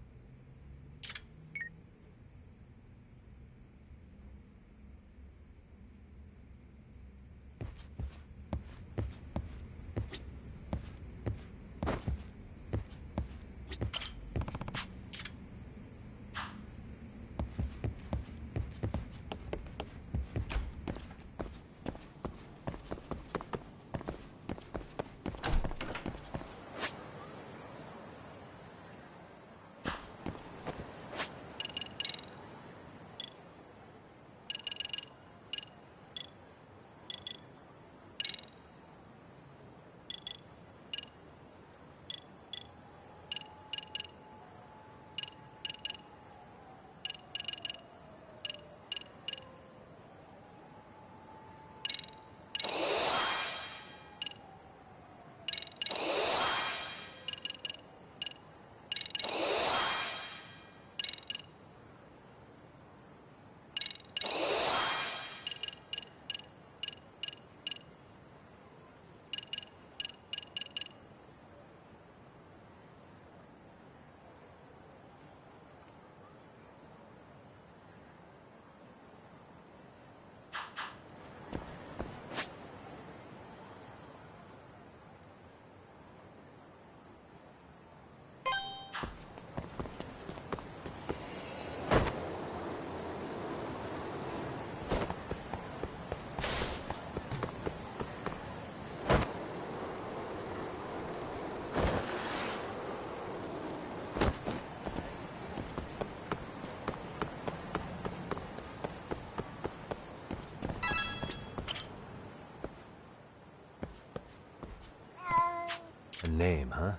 A name, huh?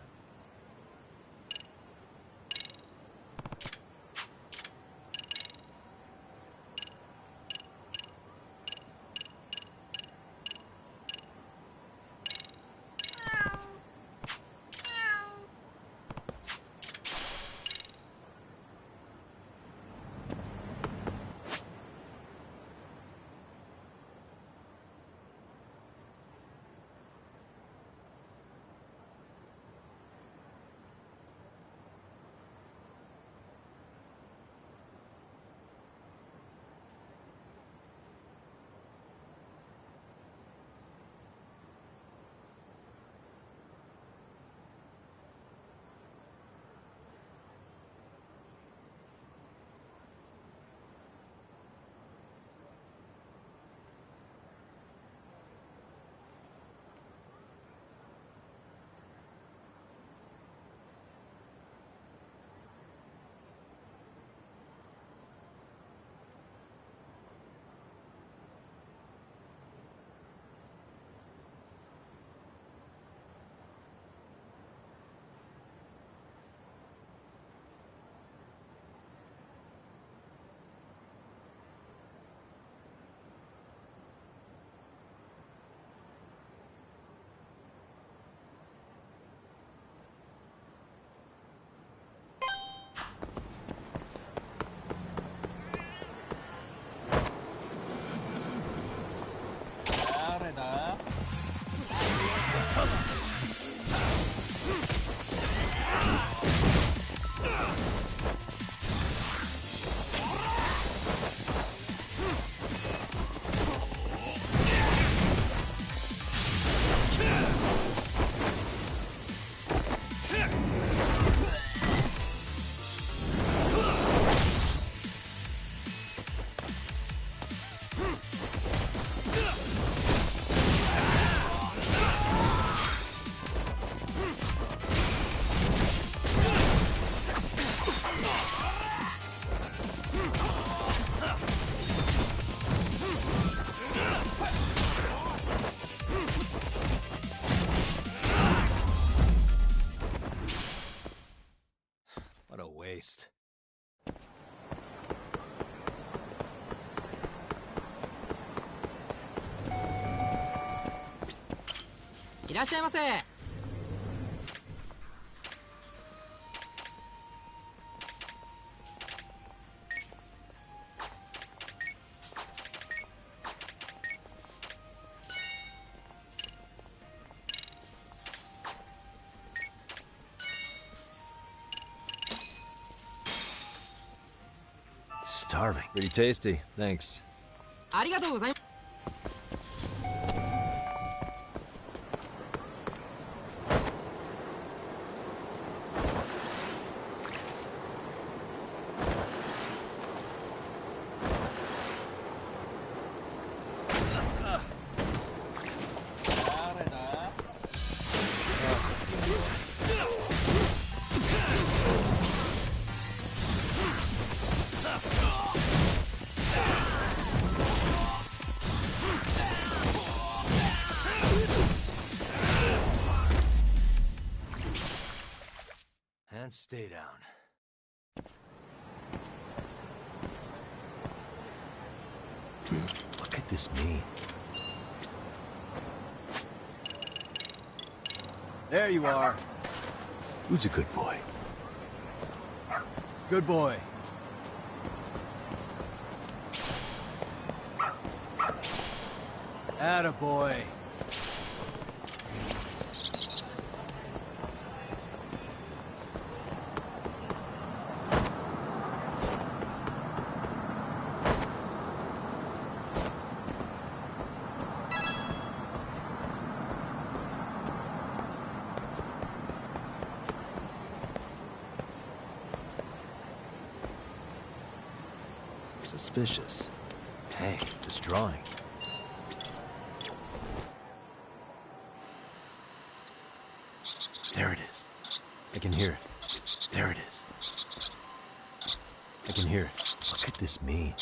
What a waste. Starving. Pretty tasty, thanks. And stay down. What could this mean? There you are. Who's a good boy? Good boy. Attaboy. Suspicious. Hey, just drawing. There it is. I can hear it. There it is. I can hear it. What could this mean?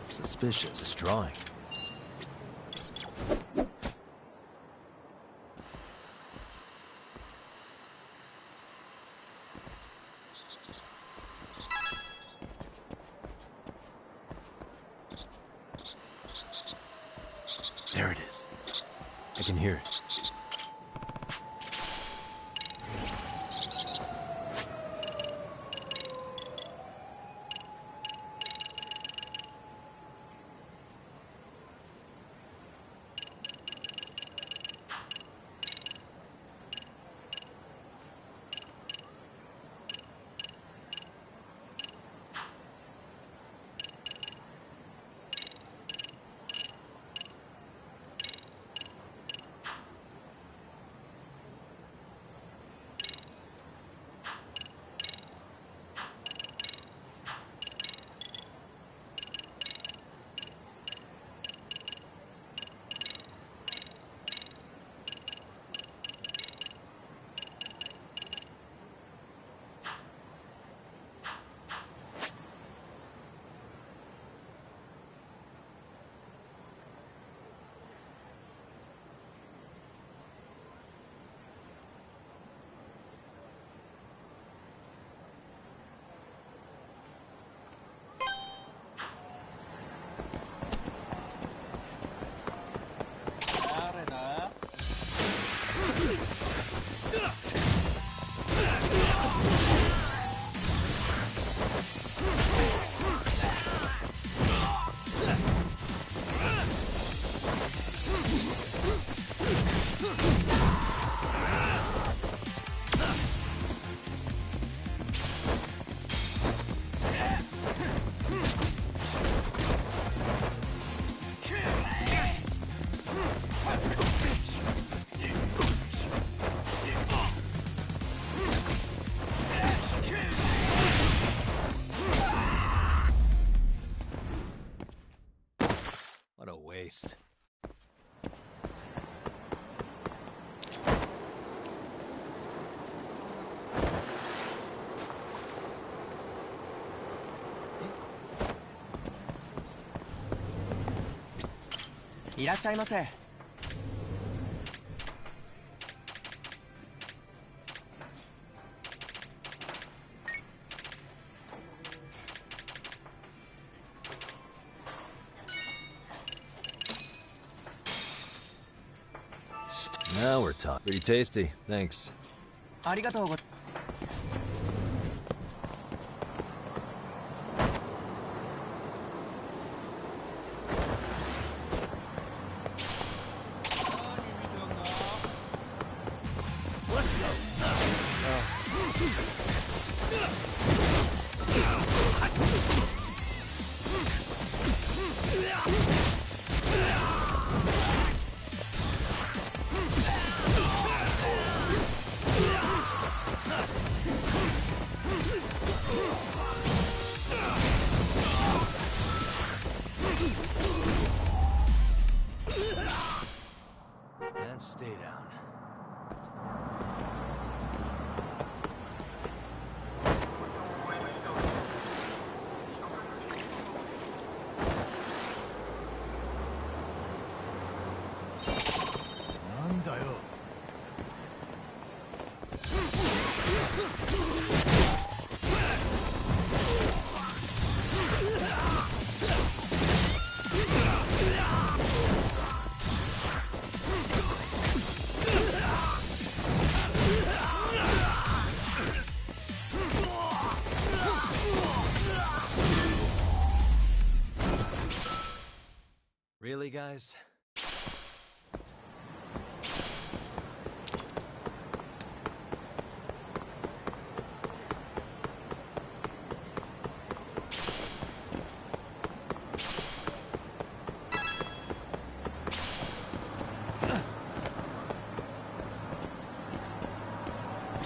Suspicious. This drawing. There it is. I can hear it. taste. Now we're talking. Pretty tasty, thanks. ありがとうご And stay down. Really, guys?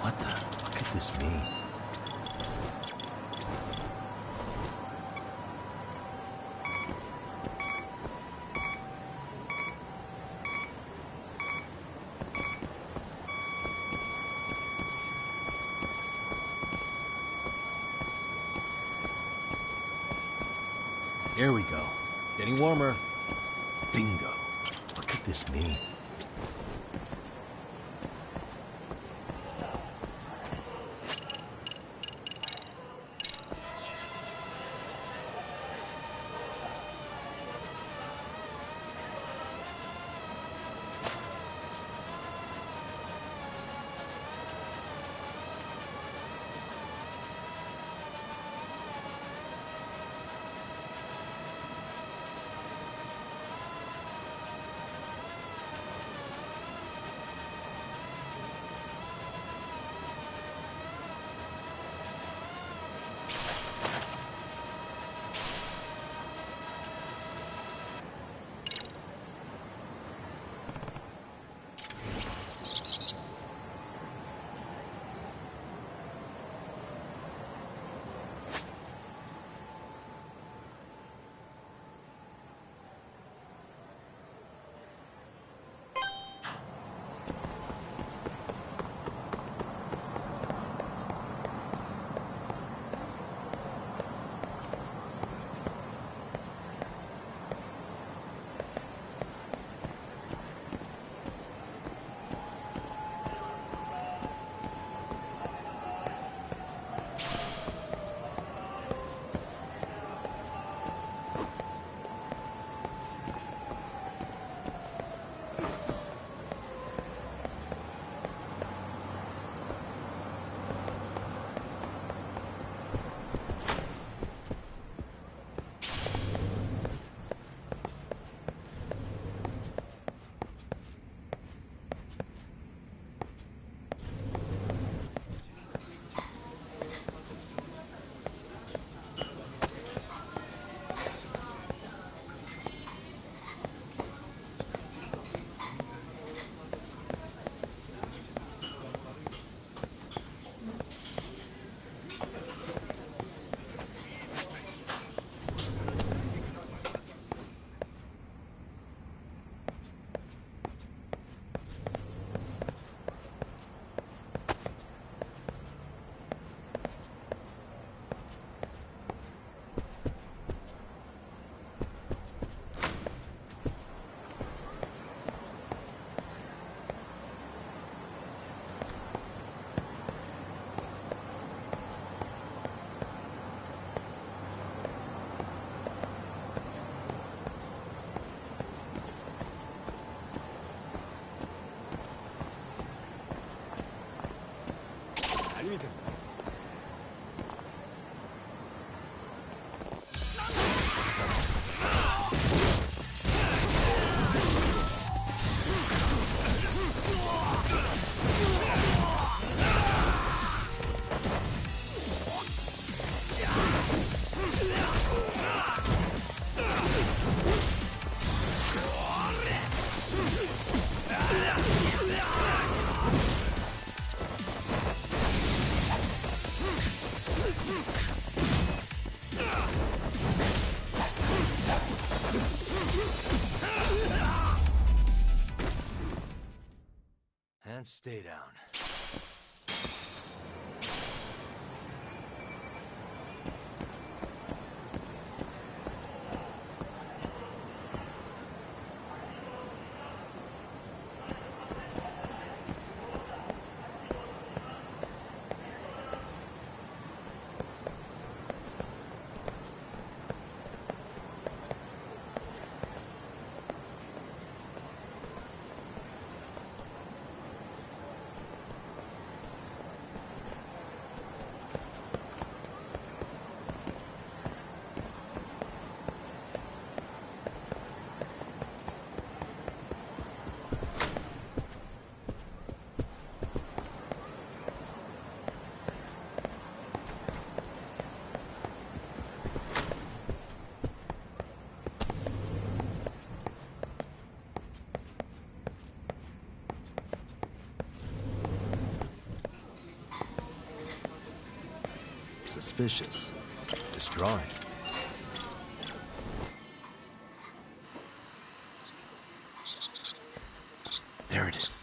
What could this mean? Here we go. Getting warmer. Bingo. What could this mean? stay down. Suspicious. Destroying. There it is.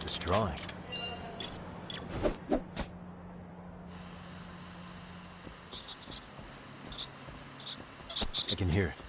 Destroying. I can hear it.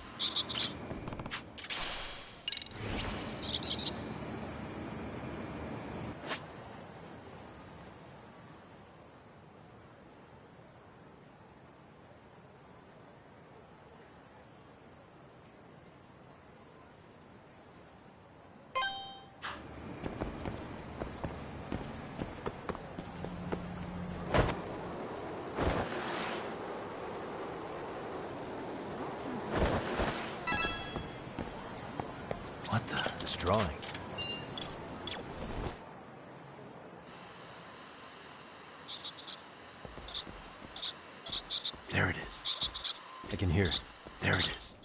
What the? Destroying. There it is. I can hear it. There it is.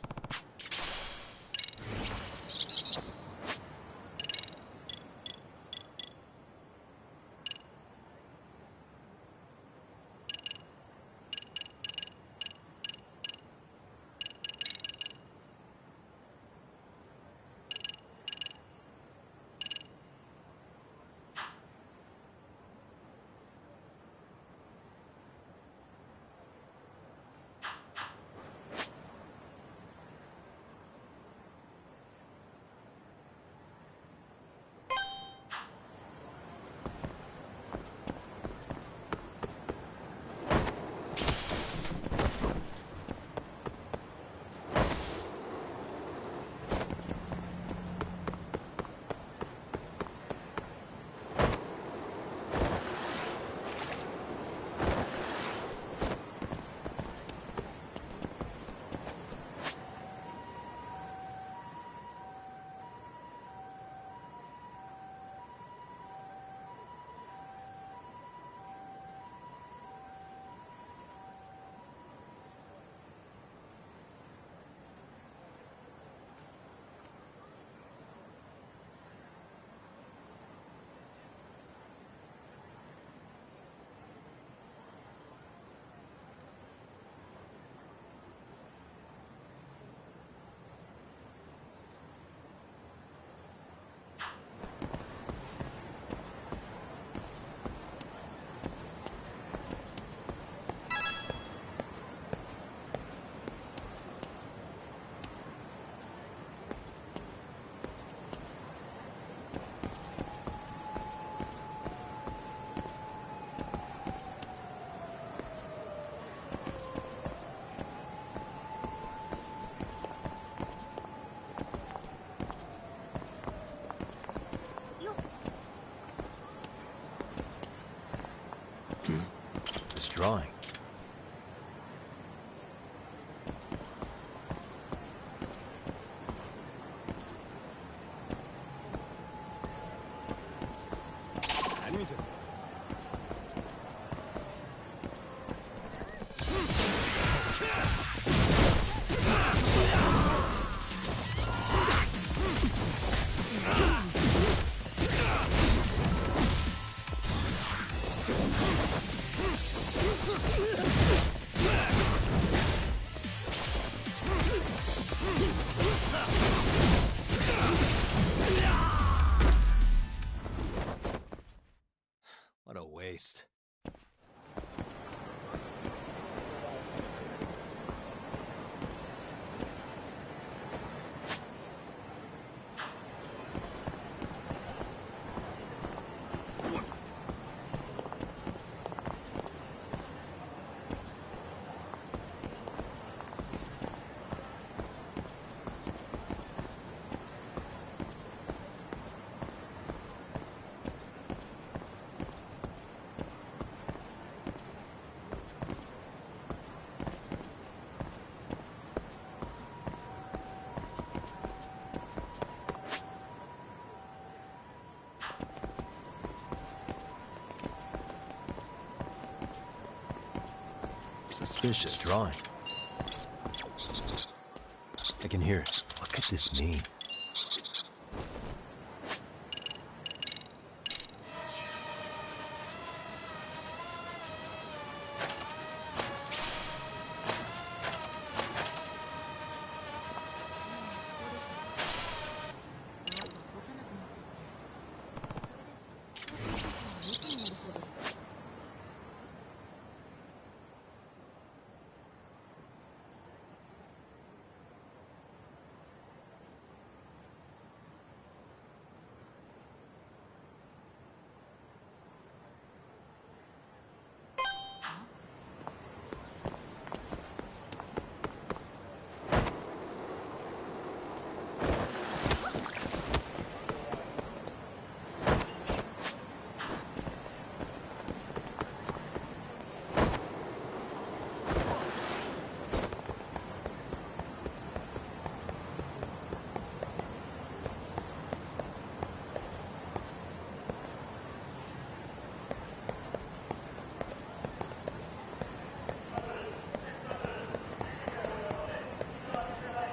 Destroying. Find him. What a waste. Suspicious drawing. I can hear it. What could this mean?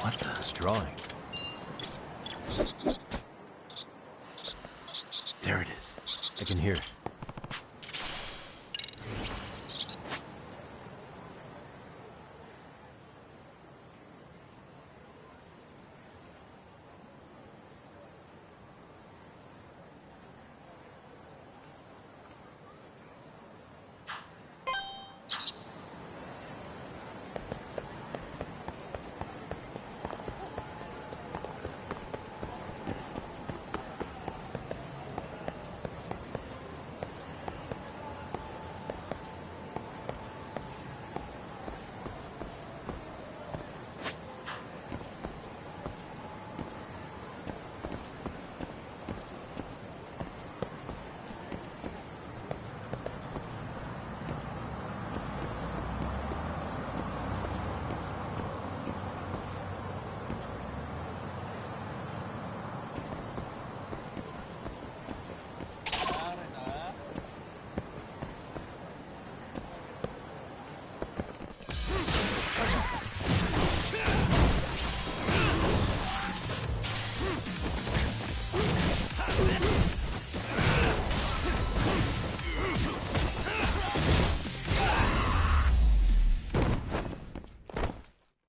What the drawing? There it is. I can hear it.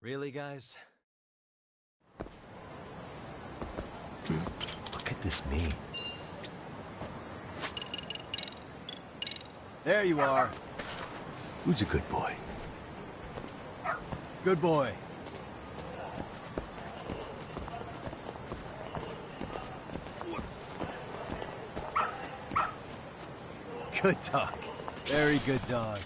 Really, guys? What could this mean? There you are. Who's a good boy? Good boy. Good dog. Very good dog.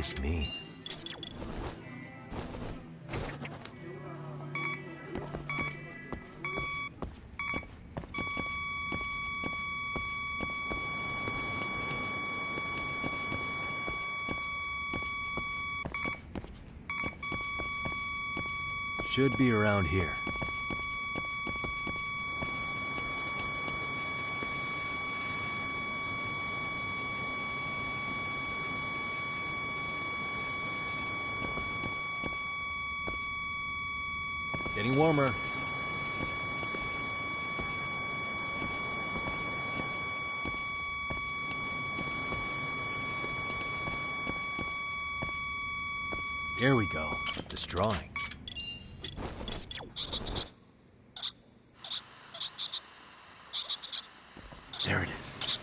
this mean? Should be around here. Getting warmer. Here we go. Destroying. There it is.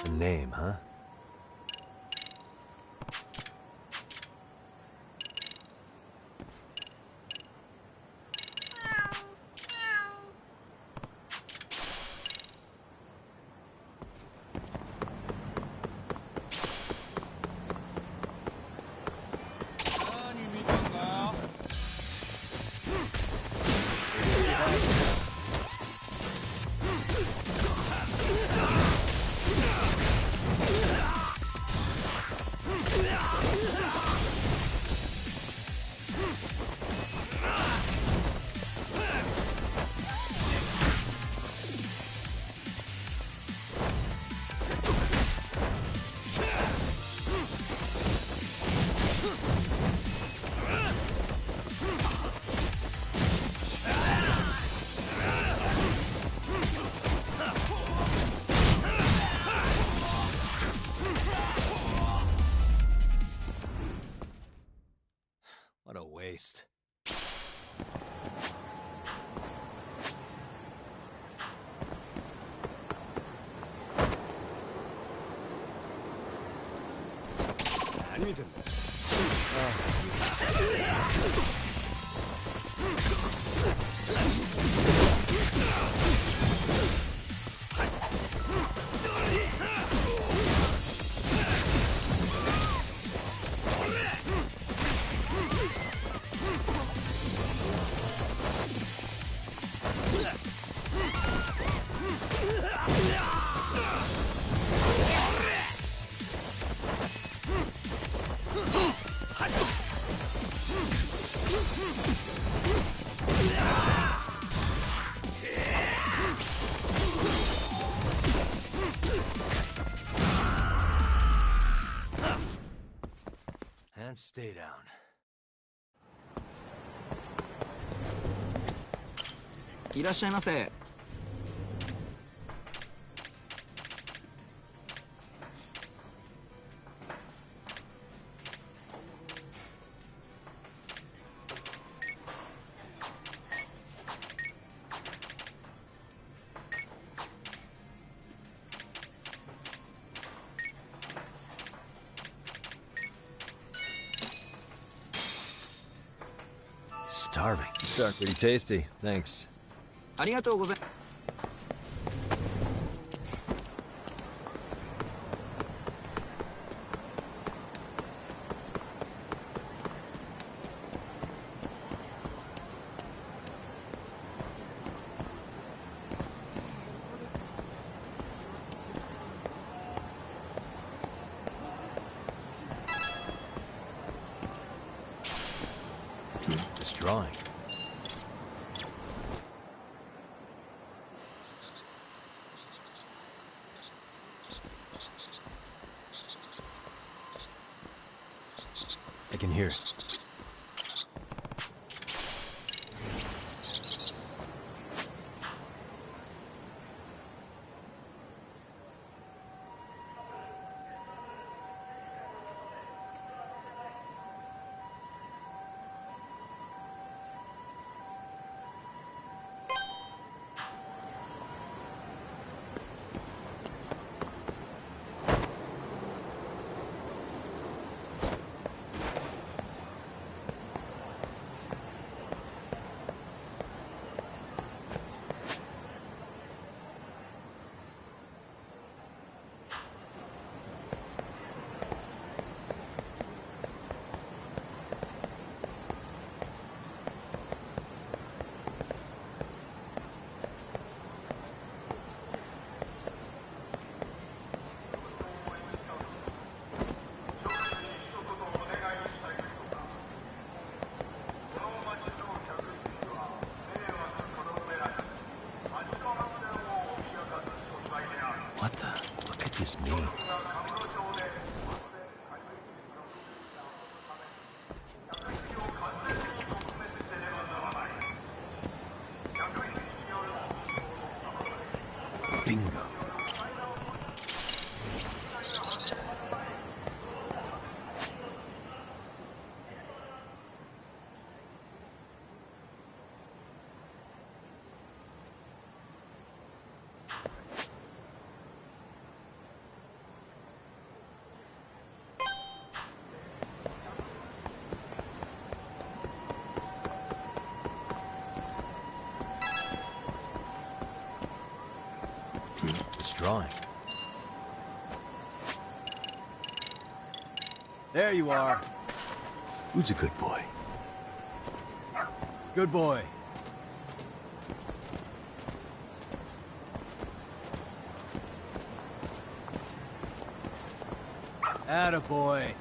A name, huh? What a waste. And stay down. Irashaimase. Starving. Start pretty tasty. Thanks. ありがとうございます。Destroying. I can hear it. What the? What could this mean? Bingo. This drawing. There you are. Who's a good boy? Good boy. Attaboy.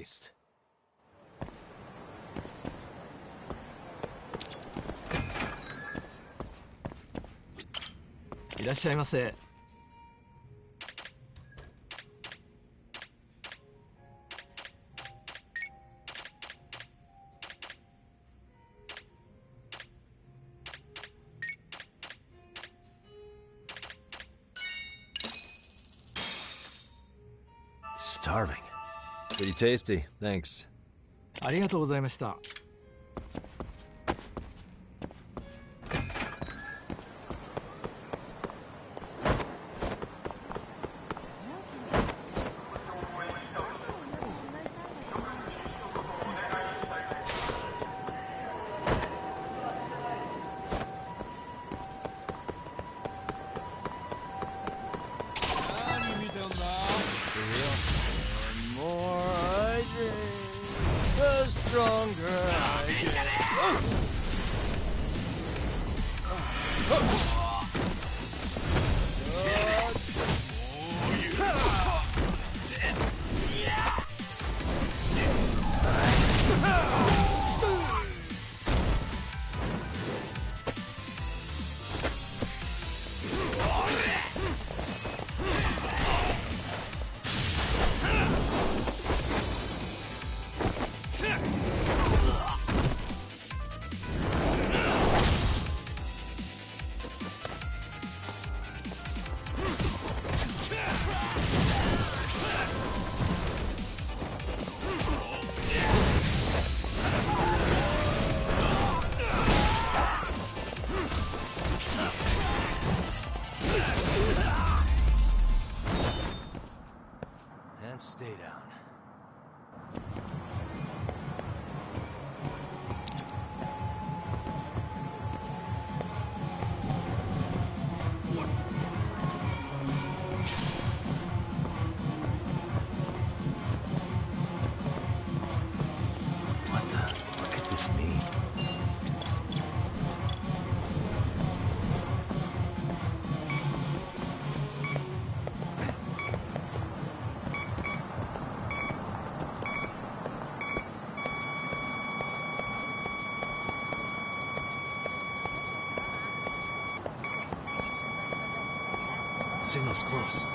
Christ. Starving. Pretty tasty, thanks. ありがとうございました。And stay down. What could this mean? Signal's close.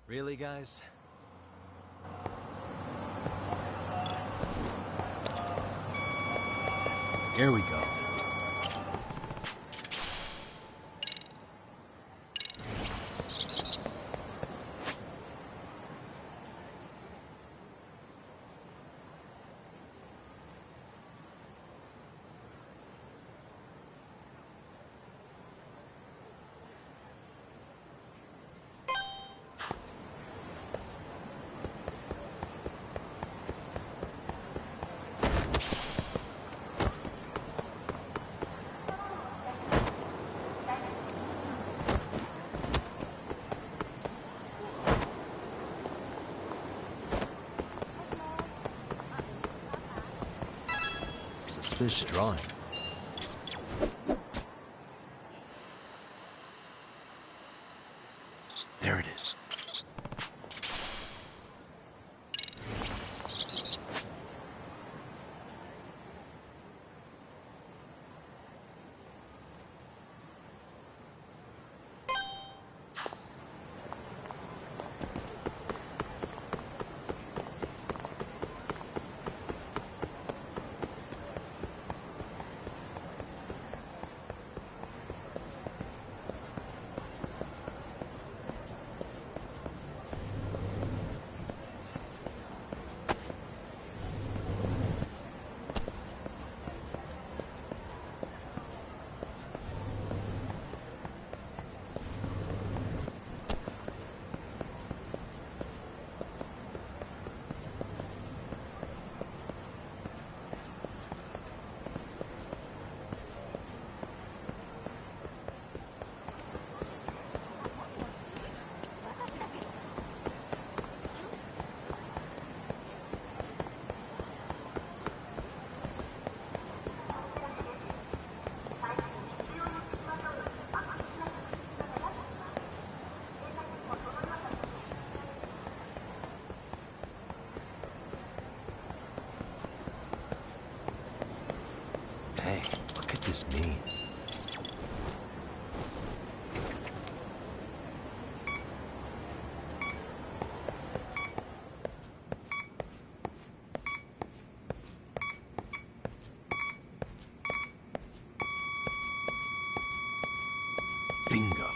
Really, guys? Here we go. Suspicious drawing. There it is. this mean? Bingo.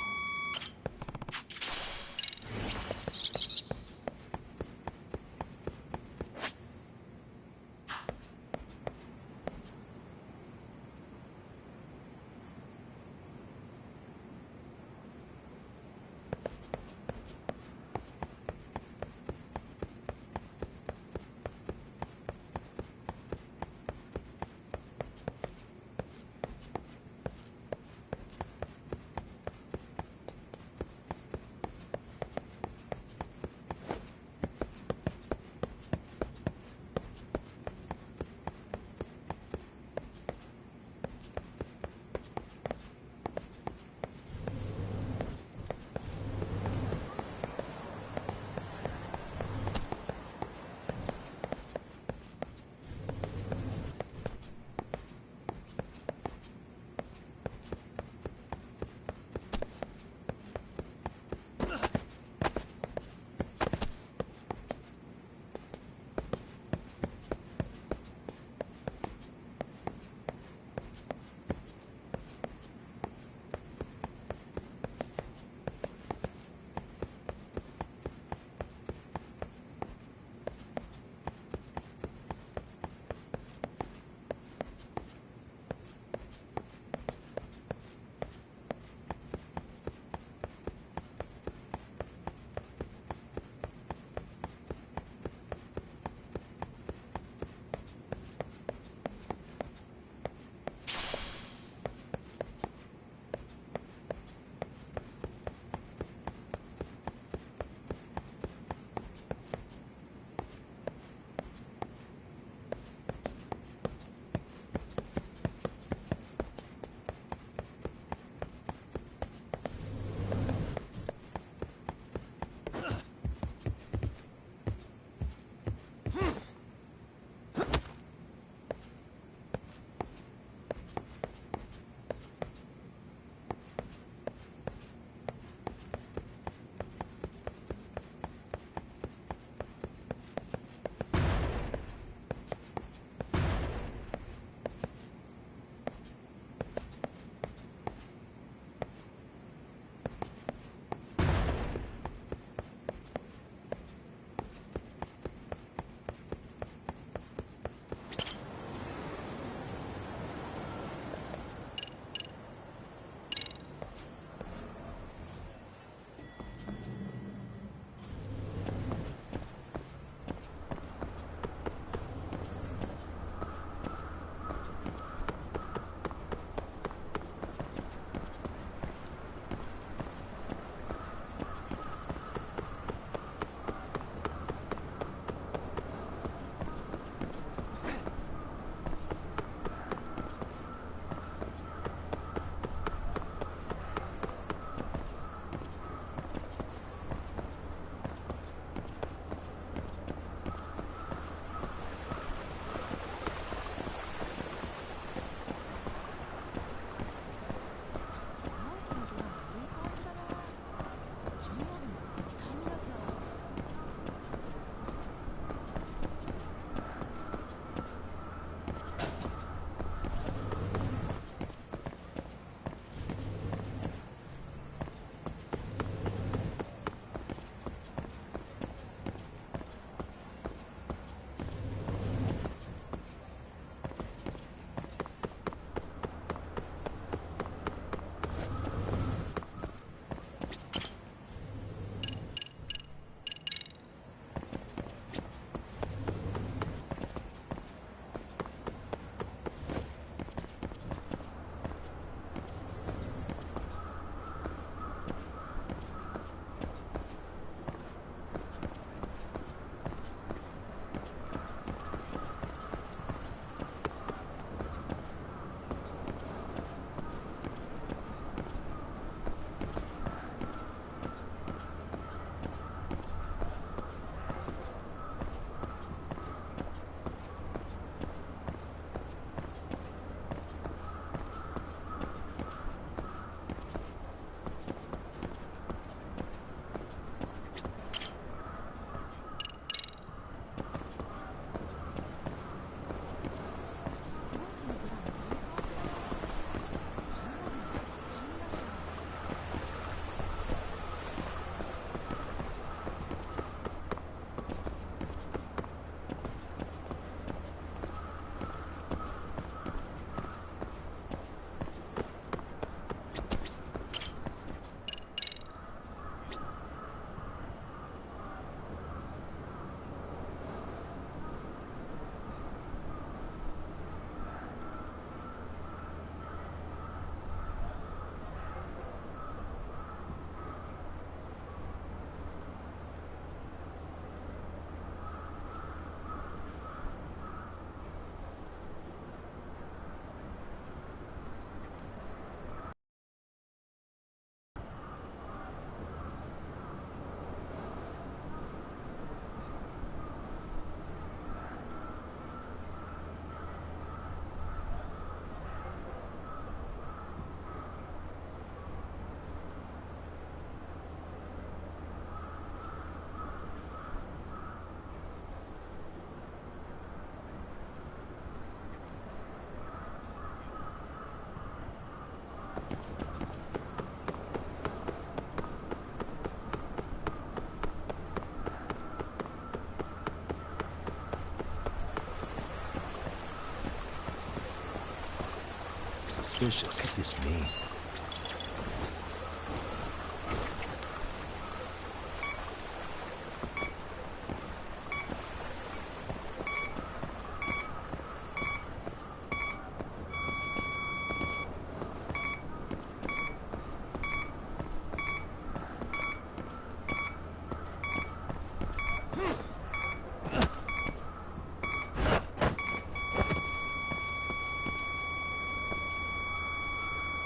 suspicious. What could this mean?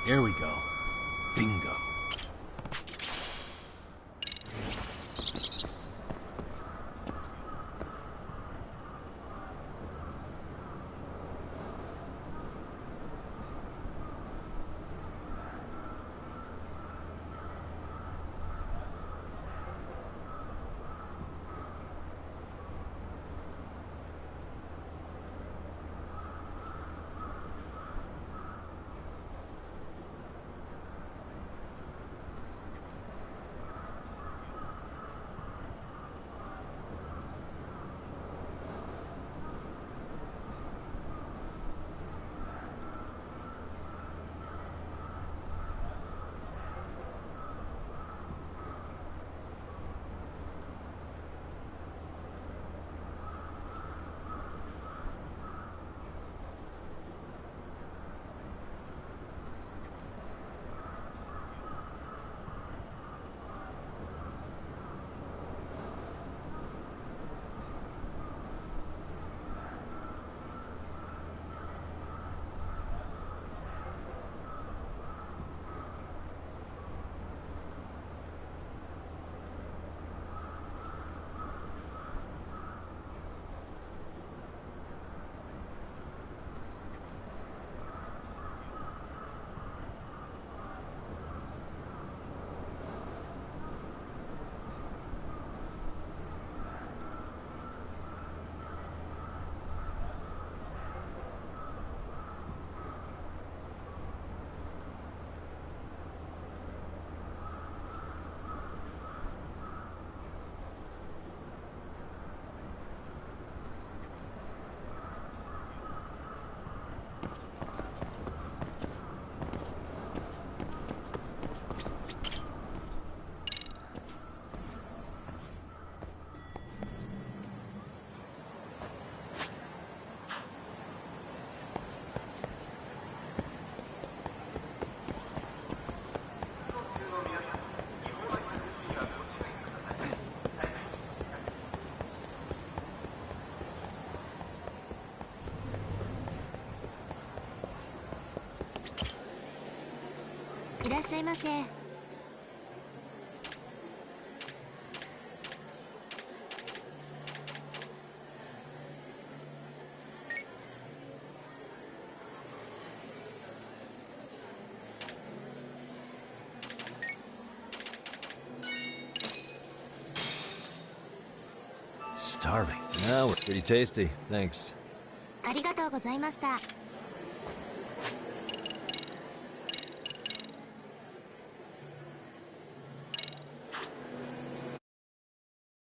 Here we go. Bingo.いらっしゃいませ。Starving. No, we're pretty tasty. Thanks. ありがとうございました。